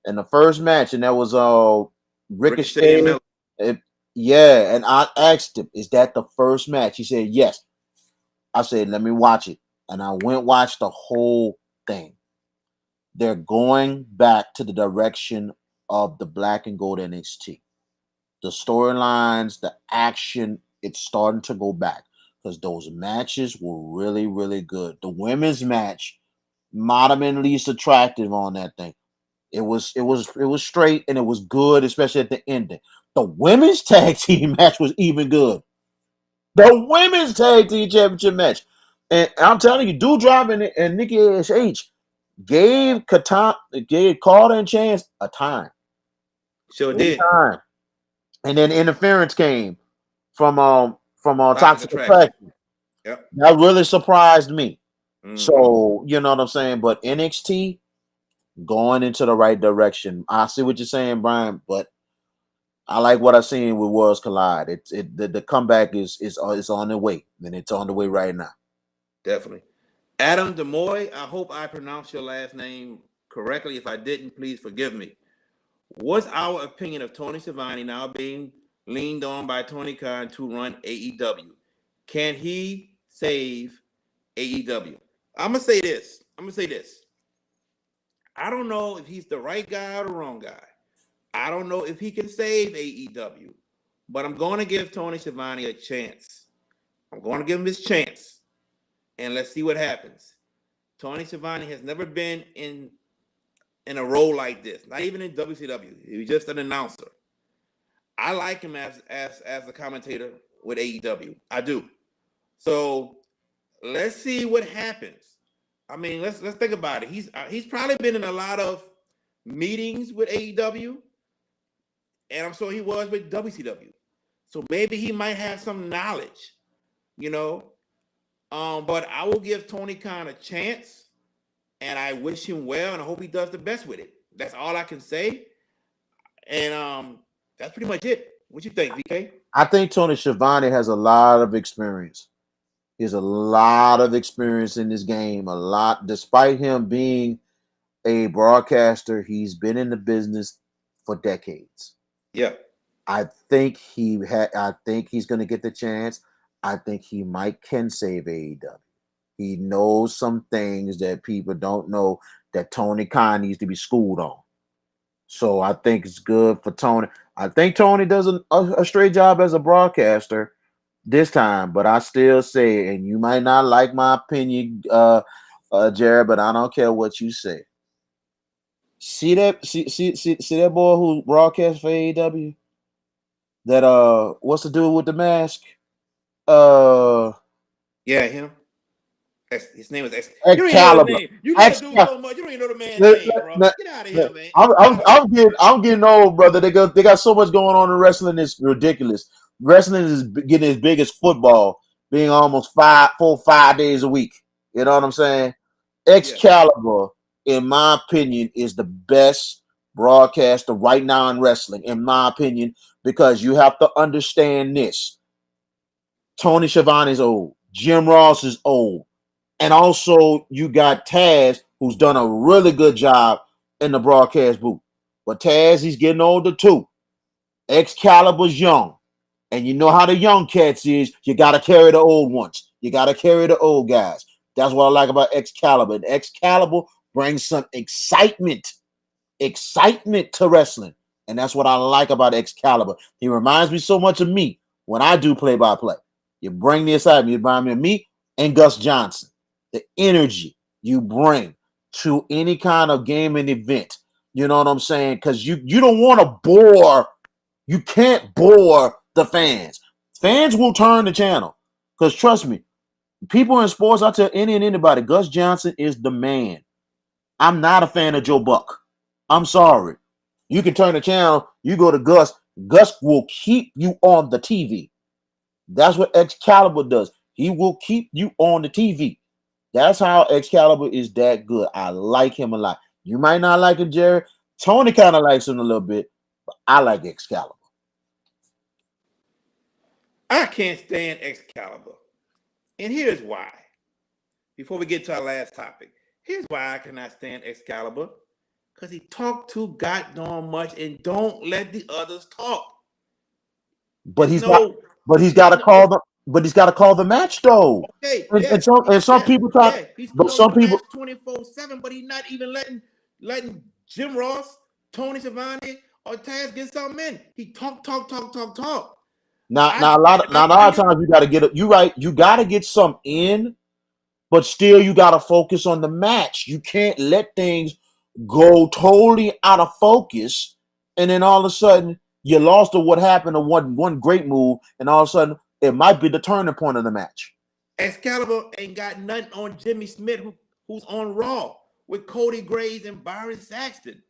in the first match, and that was Ricochet and Ricochet. Mel. It- yeah, and I asked him, "Is that the first match?" He said, "Yes." I said, "Let me watch it," and I went watch the whole thing. They're going back to the direction of the black and gold NXT. The storylines, the action, it's starting to go back because those matches were really, really good. The women's match might have been least attractive on that thing. It was straight and it was good, especially at the ending. The women's tag team match was even good. The women's tag team championship match. And I'm telling you, Doudrop and Nikki ASH gave Carter and Chance a time. Sure A did. time. And then interference came from Toxic Toxic attraction. Attraction. Yep. That really surprised me. Mm-hmm. So you know what I'm saying. But NXT going into the right direction. I see what you're saying, Brian. But I like what I've seen with Worlds Collide. The comeback is on the way, and it's on the way right now. Definitely. Adam Demoy, I hope I pronounced your last name correctly. If I didn't, please forgive me. What's our opinion of Tony Schiavone now being leaned on by Tony Khan to run AEW? Can he save AEW? I'm gonna say this. I don't know if he's the right guy or the wrong guy. I don't know if he can save AEW, but I'm going to give Tony Schiavone a chance. I'm going to give him his chance, and let's see what happens. Tony Schiavone has never been in a role like this, not even in WCW. He was just an announcer. I like him as a commentator with AEW. I do. So let's see what happens. I mean, let's think about it. He's probably been in a lot of meetings with AEW, and I'm sure he was with WCW. So maybe he might have some knowledge, you know. But I will give Tony Khan a chance, and I wish him well, and I hope he does the best with it. That's all I can say. And that's pretty much it. What you think, VK? I think Tony Schiavone has a lot of experience. He has a lot of experience in this game. A lot, despite him being a broadcaster, he's been in the business for decades. Yeah. I think I think he's going to get the chance. I think he might can save AEW. He knows some things that people don't know that Tony Khan needs to be schooled on. So I think it's good for Tony. I think Tony does a straight job as a broadcaster this time, but I still say, and you might not like my opinion, Jared, but I don't care what you say. See that boy who broadcasts for AEW? That what's the dude with the mask? Yeah, him. His name is X. You don't even know the Excalibur. name. You know the dude so much. You don't even know the man's name, bro. Get out of here, man. I'm getting old, brother. They got so much going on in wrestling. It's ridiculous. Wrestling is getting as big as football, being almost 5 days a week. You know what I'm saying? Excalibur, in my opinion, is the best broadcaster right now in wrestling, in my opinion, because you have to understand this. Tony Schiavone is old. Jim Ross is old. And also, you got Taz, who's done a really good job in the broadcast booth. But Taz, he's getting older too. Excalibur's young. And you know how the young cats is. You got to carry the old ones. You got to carry the old guys. That's what I like about Excalibur. And Excalibur brings some excitement to wrestling. And that's what I like about Excalibur. He reminds me so much of me when I do play-by-play. You bring the excitement. You remind me of me and Gus Johnson. The energy you bring to any kind of game and event. You know what I'm saying? Because you don't want to bore. You can't bore the fans. Fans will turn the channel. Because trust me, people in sports, I tell any and anybody, Gus Johnson is the man. I'm not a fan of Joe Buck. I'm sorry. You can turn the channel. You go to Gus. Gus will keep you on the TV. That's what Excalibur does. He will keep you on the TV. That's how Excalibur is that good. I like him a lot. You might not like him, Jared. Tony kind of likes him a little bit, but I like Excalibur. I can't stand Excalibur. And here's why. Before we get to our last topic, here's why I cannot stand Excalibur. Because he talked too goddamn much and don't let the others talk. But he's got to call the match though. Okay, and some people talk, he's but calling some the people match 24/7, but he's not even letting Jim Ross, Tony Schiavone, or Taz get something in. He talk. Now a lot of times you got to get it. You right. You got to get some in, but still you got to focus on the match. You can't let things go totally out of focus, and then all of a sudden you lost to what happened to one great move, and all of a sudden it might be the turning point of the match. Excalibur ain't got nothing on Jimmy Smith, who's on Raw with Cody Graves and Byron Saxton.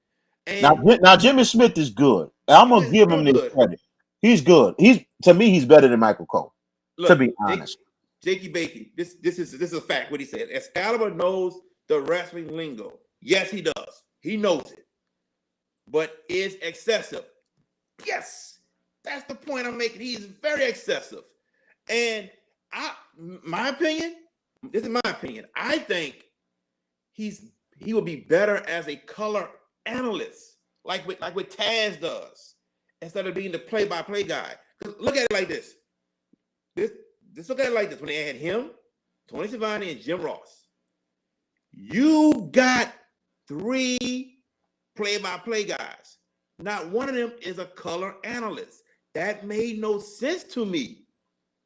And now Jimmy Smith is good. I'm gonna give him this credit. He's good. To me, he's better than Michael Cole. Look, to be honest, Jakey Bakey, this is a fact. What he said, Excalibur knows the wrestling lingo. Yes, he does. He knows it, but is excessive. Yes, that's the point I'm making. He's very excessive, and my opinion. This is my opinion. I think he would be better as a color analyst, like what Taz does, instead of being the play-by-play guy. Look at it like this. Just look at it like this. When they had him, Tony Schiavone, and Jim Ross, you got 3 play-by-play guys. Not one of them is a color analyst. That made no sense to me.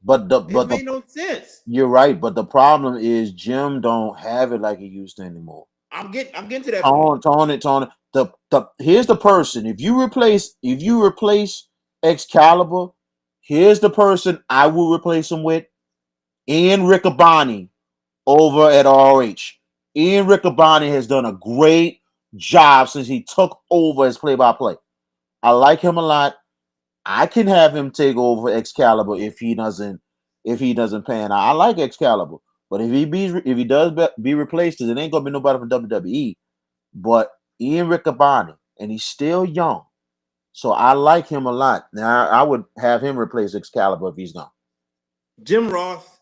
It made no sense. You're right, but the problem is Jim don't have it like he used to anymore. I'm getting to that. Tony. Here's the person. If you replace Excalibur, here's the person I will replace him with. Ian Riccaboni over at RH. Ian Riccaboni has done a great job since he took over as play-by-play. I like him a lot. I can have him take over Excalibur if he doesn't pan out. I like Excalibur, but if he does be replaced, because it ain't gonna be nobody from WWE. But Ian Riccaboni, and he's still young, so I like him a lot. Now I would have him replace Excalibur if he's gone. Jim Ross,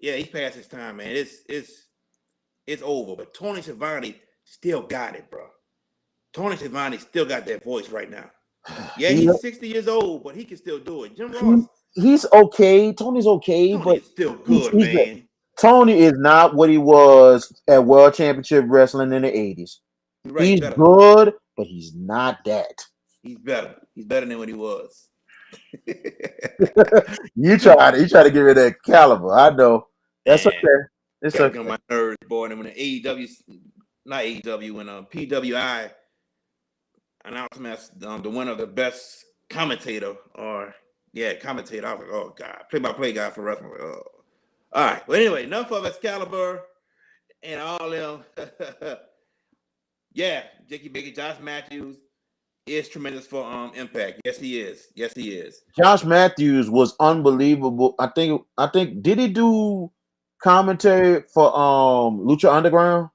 yeah, he's past his time, man. It's over. But Tony Schiavone still got it, bro. Tony Schiavone still got that voice right now. Yeah, he's 60 years old, but he can still do it. Jim Ross, he's okay. Tony's okay, Tony but is still good, man. Tony is not what he was at World Championship Wrestling in the 80s. Right, he's better. good, but he's not that. He's better. He's better than what he was. You try to get rid of that caliber. I know. That's okay. It's okay. On my nerves, boy. And when the AEW, not AEW, when PWI announced him as the one of the best commentator, commentator. I was like, oh god, play-by-play guy for wrestling. Like, oh. All right. Well, anyway, enough of Excalibur and all them. Yeah, Jakey Baker, Josh Matthews is tremendous for Impact. Yes, he is. Yes, he is. Josh Matthews was unbelievable. I think did he do commentary for Lucha Underground?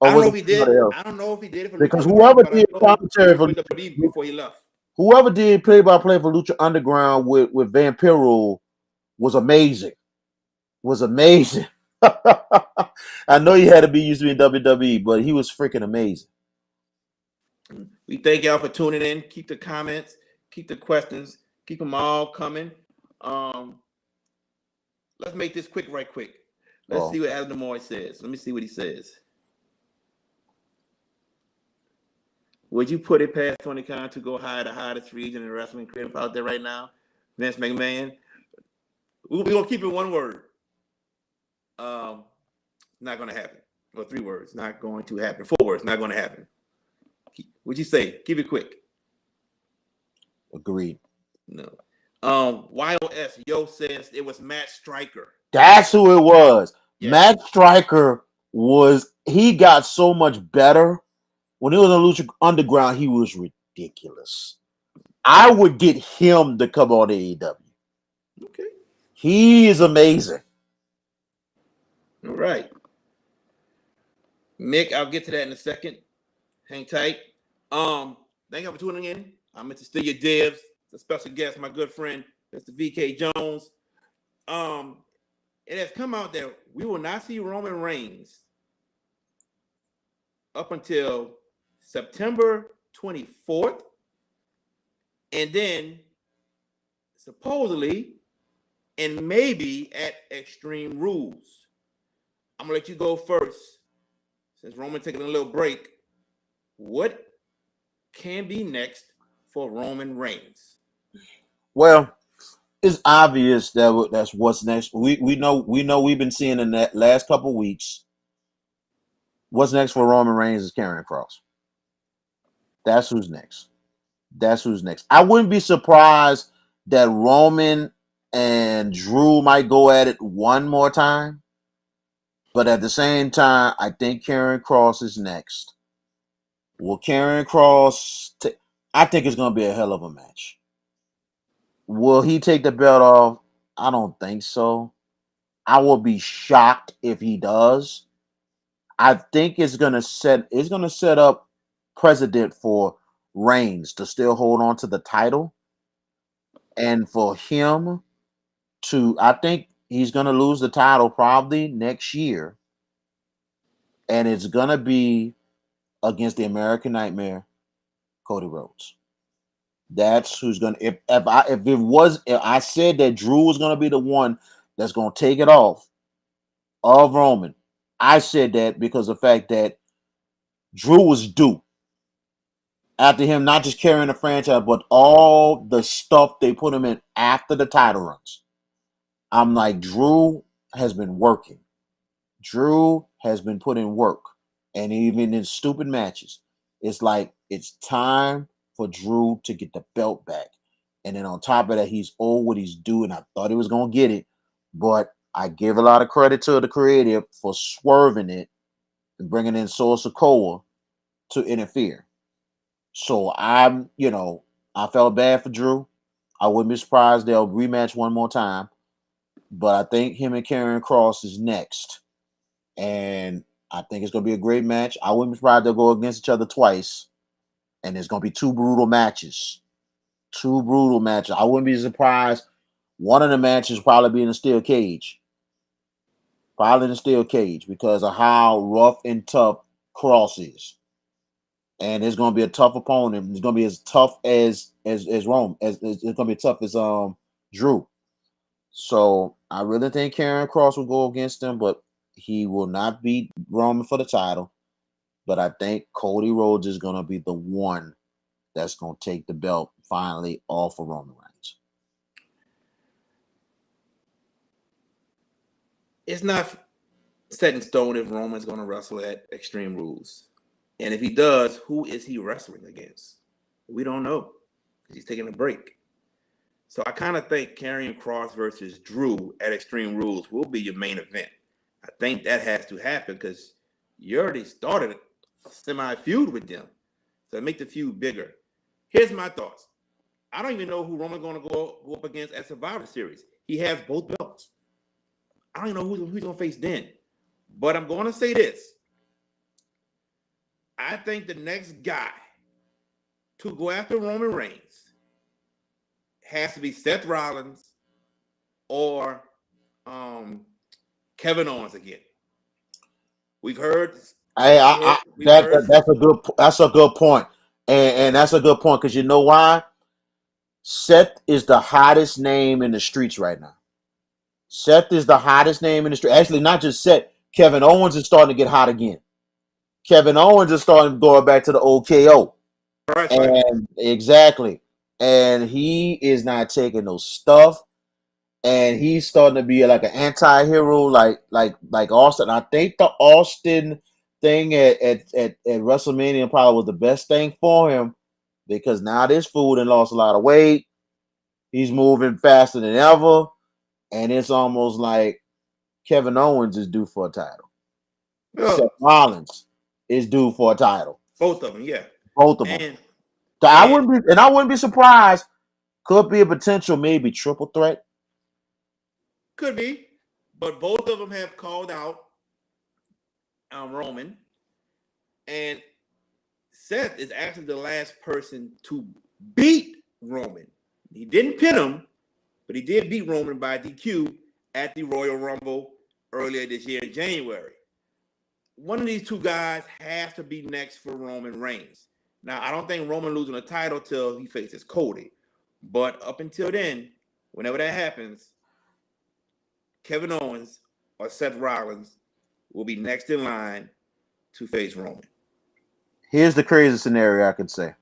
I don't know if he did. I don't know if he did it for because Lucha whoever Underground, did commentary for WWE before he left. Whoever did play-by-play for Lucha Underground with Vampiro was amazing. Was amazing. I know he had to be used to be in WWE, but he was freaking amazing. We thank y'all for tuning in. Keep the comments, keep the questions, keep them all coming. Let's make this right quick. Let's see what Adam Moy says. Let me see what he says. Would you put it past Tony Khan to go hire the hottest free agent in wrestling creative out there right now? Vince McMahon? We're going to keep it one word. Not going to happen. Or 3 words. Not going to happen. 4 words. Not going to happen. What'd you say? Keep it quick. Agreed. No. YOS Yo says it was Matt Striker. That's who it was. Yeah. Matt Striker he got so much better. When he was on Lucha Underground, he was ridiculous. I would get him to come on AEW. Okay. He is amazing. All right. Mick, I'll get to that in a second. Hang tight. Thank you for tuning in. I'm Mr. Steal Your Dibs. The special guest, my good friend, Mr. VK Jones. It has come out that we will not see Roman Reigns up until September 24th. And then supposedly and maybe at Extreme Rules. I'm going to let you go first. Since Roman taking a little break, what can be next for Roman Reigns? Well, it's obvious that's what's next. We know we've been seeing in that last couple weeks. What's next for Roman Reigns is Karrion Kross. That's who's next. I wouldn't be surprised that Roman and Drew might go at it one more time. But at the same time, I think Karrion Kross is next. Will Karrion Kross I think it's going to be a hell of a match. Will he take the belt off? I don't think so. I will be shocked if he does. I think it's going to set up precedent for Reigns to still hold on to the title, and for him I think he's going to lose the title probably next year, and it's going to be against the American Nightmare, Cody Rhodes. That's who's going to. If I said that Drew was going to be the one that's going to take it off of Roman, I said that because of the fact that Drew was due after him not just carrying the franchise, but all the stuff they put him in after the title runs. I'm like, Drew has been working. Drew has been putting work. And even in stupid matches, it's like it's time for Drew to get the belt back. And then on top of that, he's owed what he's due, and I thought he was going to get it. But I give a lot of credit to the creative for swerving it and bringing in Solo Sikoa to interfere. So I felt bad for Drew. I wouldn't be surprised they'll rematch one more time. But I think him and Karrion Kross is next. And I think it's going to be a great match. I wouldn't be surprised they'll go against each other twice. And there's going to be two brutal matches. Two brutal matches. I wouldn't be surprised. One of the matches probably be in a steel cage. Probably in a steel cage because of how rough and tough Cross is. And it's going to be a tough opponent. It's going to be as tough as Rome. It's going to be tough as Drew. So I really think Karrion Kross will go against him, but he will not beat Roman for the title. But I think Cody Rhodes is going to be the one that's going to take the belt finally off of Roman Reigns. It's not set in stone if Roman's going to wrestle at Extreme Rules. And if he does, who is he wrestling against? We don't know. He's taking a break. So I kind of think Karrion Kross versus Drew at Extreme Rules will be your main event. I think that has to happen because you already started a semi-feud with them. So make the feud bigger. Here's my thoughts. I don't even know who Roman's going to go up against at Survivor Series. He has both belts. I don't even know who's going to face then. But I'm going to say this. I think the next guy to go after Roman Reigns has to be Seth Rollins or Kevin Owens again. We've heard. That's a good point, and that's a good point because you know why? Seth is the hottest name in the streets right now. Seth is the hottest name in the street. Actually, not just Seth. Kevin Owens is starting to get hot again. Kevin Owens is starting going back to the old KO. Right. Exactly. And he is not taking no stuff. And he's starting to be like an anti-hero, like Austin. I think the Austin thing at WrestleMania probably was the best thing for him because now this fool and lost a lot of weight. He's moving faster than ever. And it's almost like Kevin Owens is due for a title. Seth Rollins is due for a title. Both of them, yeah. Both of them. I wouldn't be surprised. Could be a potential maybe triple threat. Could be, but both of them have called out Roman, and Seth is actually the last person to beat Roman. He didn't pin him, but he did beat Roman by DQ at the Royal Rumble earlier this year in January. One of these two guys has to be next for Roman Reigns. Now, I don't think Roman losing a title till he faces Cody, but up until then, whenever that happens, Kevin Owens or Seth Rollins will be next in line to face Roman. Here's the crazy scenario I could say.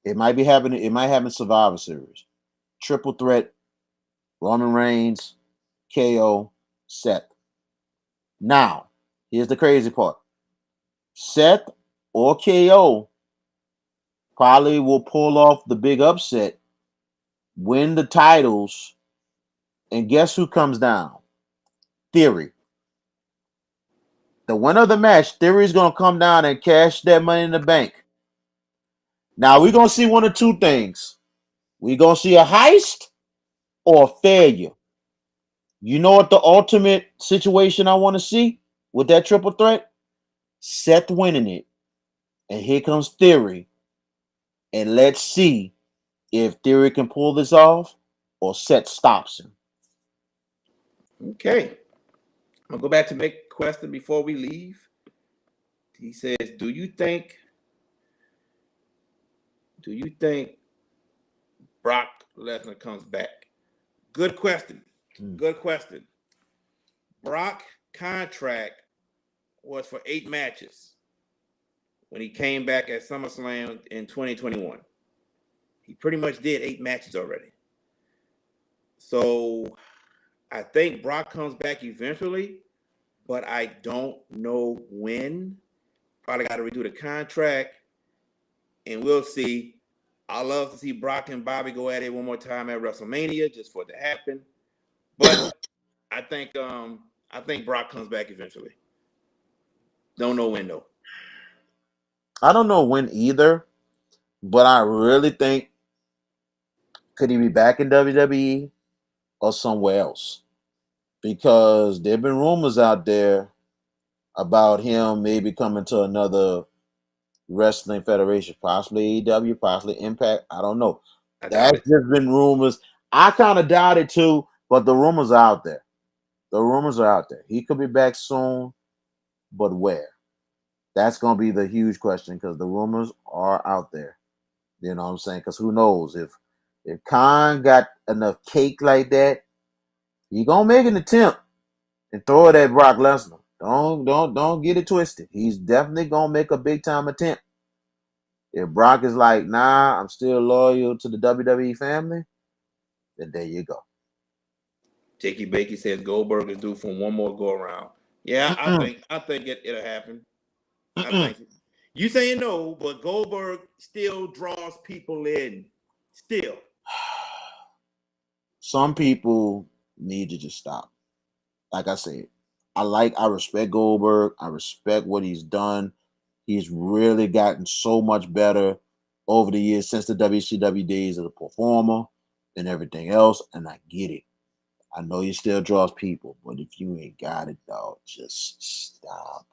It might be happening. It might happen Survivor Series. Triple threat, Roman Reigns, KO, Seth. Now, here's the crazy part. Seth or KO probably will pull off the big upset, win the titles, and guess who comes down? Theory. The winner of the match, Theory is going to come down and cash that money in the bank. Now, we're going to see one of two things. We're going to see a heist or a failure. You know what the ultimate situation I want to see with that triple threat? Seth winning it. And here comes Theory. And let's see if Theory can pull this off or Seth stops him. Okay. I'm going to go back to make a question before we leave. He says, do you think Brock Lesnar comes back? Good question. Good question. Brock contract was for 8 matches when he came back at SummerSlam in 2021. He pretty much did 8 matches already. So I think Brock comes back eventually, but I don't know when. Probably got to redo the contract, and we'll see. I love to see Brock and Bobby go at it one more time at WrestleMania just for it to happen. But I think Brock comes back eventually. Don't know when though. I don't know when either, but I really think could he be back in WWE or somewhere else? Because there have been rumors out there about him maybe coming to another wrestling federation, possibly AEW, possibly Impact. I don't know. I doubt That's it. just been rumors. I kind of doubt it too, but the rumors are out there. The rumors are out there. He could be back soon, but where? That's gonna be the huge question because the rumors are out there. You know what I'm saying? Because who knows if Khan got enough cake like that, he gonna make an attempt and throw it at Brock Lesnar. Don't get it twisted. He's definitely gonna make a big time attempt. If Brock is like, nah, I'm still loyal to the WWE family, then there you go. Jakey Bakey says Goldberg is due for one more go around. Yeah, Mm-mm, I think it'll happen. I mm-mm. think you saying no, but Goldberg still draws people in. Still, Some people need to just stop. Like I said, I respect Goldberg. I respect what he's done. He's really gotten so much better over the years since the WCW days of the performer and everything else. And I get it. I know he still draws people, but if you ain't got it, dog, just stop.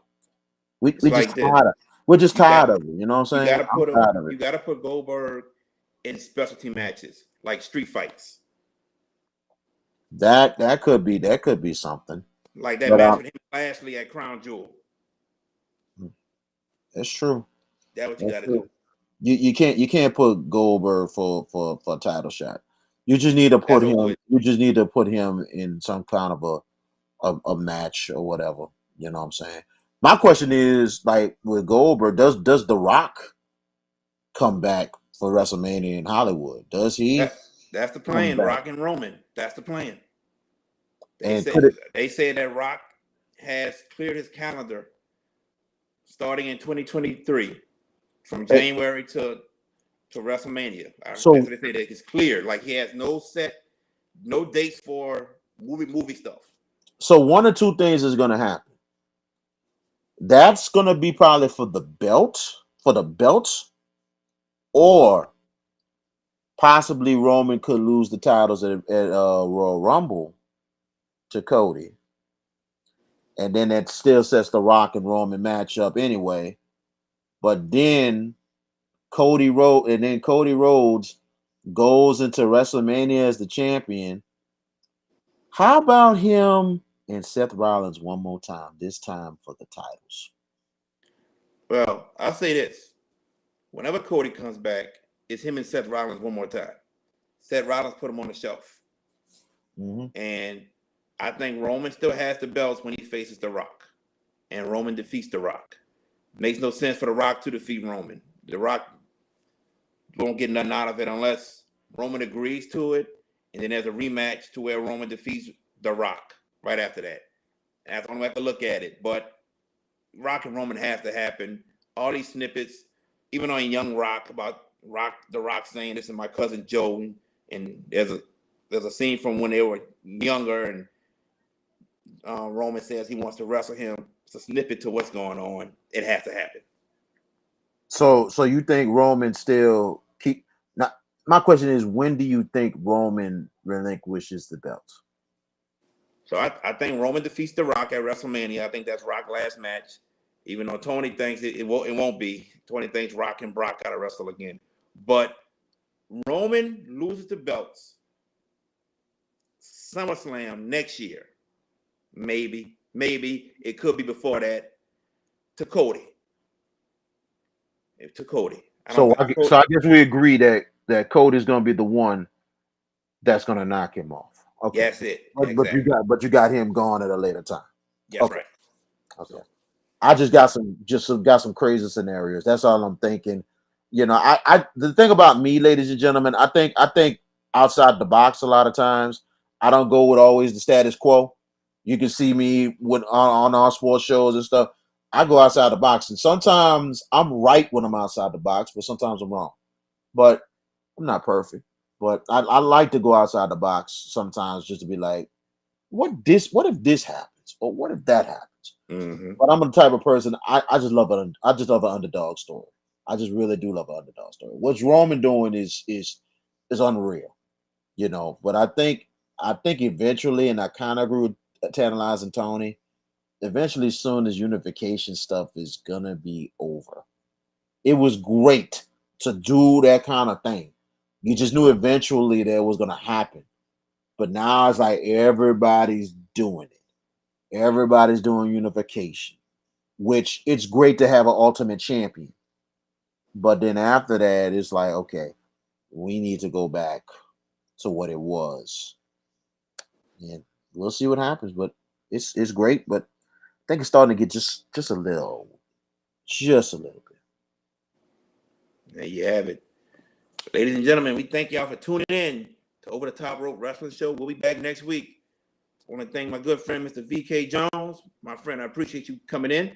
it's We just like this. tired of we're just You got tired of it. You know what I'm you saying? got to I'm put him. tired of it. You got to put Goldberg in specialty matches like street fights, That could be something. like that But match with him and Lashley at Crown Jewel. it's true. That's what you That's got to true. do. You can't put Goldberg for a title shot. You just need to That's put over him. with. You just need to put him in some kind of a match or whatever. You know what I'm saying? My question is like with Goldberg, does The Rock come back for WrestleMania in Hollywood? Does he That's the come plan. back? Rock and Roman. That's the plan. They And said they said that Rock has cleared his calendar starting in 2023 from eh, January to WrestleMania. That's so what they say. That it's clear. Like he has no dates for movie stuff. so one or two things is gonna happen. That's gonna be probably for the belt, or possibly Roman could lose the titles at Royal Rumble to Cody, and then that still sets the Rock and Roman match up anyway. But then Cody Rhodes goes into WrestleMania as the champion. How about him and Seth Rollins one more time? This time for the titles. Well, I'll say this: whenever Cody comes back, it's him and Seth Rollins one more time. Seth Rollins put him on the shelf, Mm-hmm. and I think Roman still has the belts when he faces The Rock, and Roman defeats The Rock. Makes no sense for The Rock to defeat Roman. The Rock won't get nothing out of it unless Roman agrees to it, and then there's a rematch to where Roman defeats The Rock right after that. And that's the only way I have to look at it. But Rock and Roman has to happen. All these snippets, even on Young Rock about The Rock saying this is my cousin Joe, and there's a scene from when they were younger, and Roman says he wants to wrestle him. It's a snippet to what's going on. It has to happen. So you think Roman still keep? Not, my question is, when do you think Roman relinquishes the belt? So I think Roman defeats The Rock at WrestleMania. I think that's Rock's last match. Even though Tony thinks it won't be. Tony thinks Rock and Brock gotta wrestle again. But Roman loses the belts SummerSlam next year. Maybe it could be before that to Cody. To Cody. I don't So think so I guess we agree that Cody's going to be the one that's going to knock him off. Okay, That's it. but Exactly. you got him gone at a later time. That's Okay, right. okay. So I just got some crazy scenarios. That's all I'm thinking. You know, I the thing about me, ladies and gentlemen, I think outside the box a lot of times. I don't go with always the status quo. You can see me when on our sports shows and stuff. I go outside the box, and sometimes I'm right when I'm outside the box, but sometimes I'm wrong. But I'm not perfect. But I like to go outside the box sometimes just to be like, what if this happens? Or what if that happens? Mm-hmm. But I'm the type of person I just love an underdog story. I just really do love an underdog story. What's Roman doing is unreal, you know. But I think eventually, and I kind of agree with Tantalizing Tony. Eventually, soon as unification stuff is gonna be over. It was great to do that kind of thing. You just knew eventually that was gonna happen. But now it's like everybody's doing it. Everybody's doing unification, which it's great to have an ultimate champion. But then after that, it's like, okay, we need to go back to what it was. And we'll see what happens. But it's great. But I think it's starting to get just a little, just a little bit. There you have it. Ladies and gentlemen, we thank y'all for tuning in to Over the Top Rope Wrestling Show. We'll be back next week. I want to thank my good friend, Mr. VK Jones. My friend, I appreciate you coming in.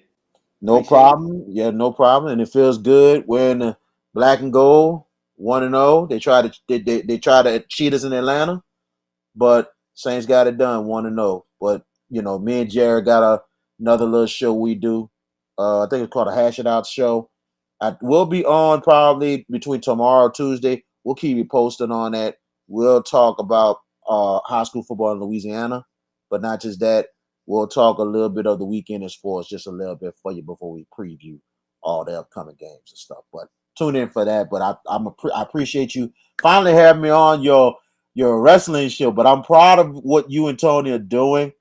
No Appreciate it. problem. Yeah, no problem. And it feels good wearing the black and gold, 1-0. They try to cheat us in Atlanta, but Saints got it done, 1-0. But you know, me and Jared got another little show we do. I think it's called a Hash It Out show. We'll be on probably between tomorrow and Tuesday. We'll keep you posted on that. We'll talk about high school football in Louisiana, but not just that. We'll talk a little bit of the weekend in sports, just a little bit for you before we preview all the upcoming games and stuff. But tune in for that. But I appreciate you finally having me on your wrestling show. But I'm proud of what you and Tony are doing.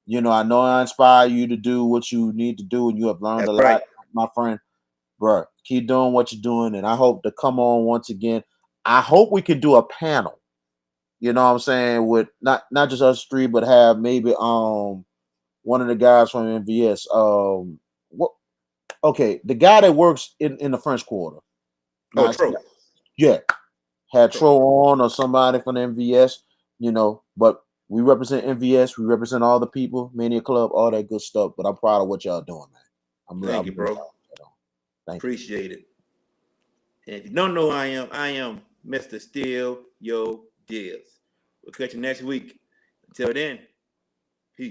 You know, I know I inspire you to do what you need to do, and you have learned That's a lot, right. my friend. Bro, keep doing what you're doing, and I hope to come on once again. I hope we can do a panel. You know what I'm saying? With not just us three, but have maybe one of the guys from MVS. What? Okay, the guy that works in the French Quarter. Oh, Not Tro. yeah, had Tro. Tro on or somebody from the MVS. You know, but we represent MVS. We represent all the people, Mania Club, all that good stuff. But I'm proud of what y'all doing, man. Thank I'm you, really bro. proud of what y'all doing. Thank you. Appreciate it. And if you don't know who I am Mr. Steal Your Deals. We'll catch you next week. Until then.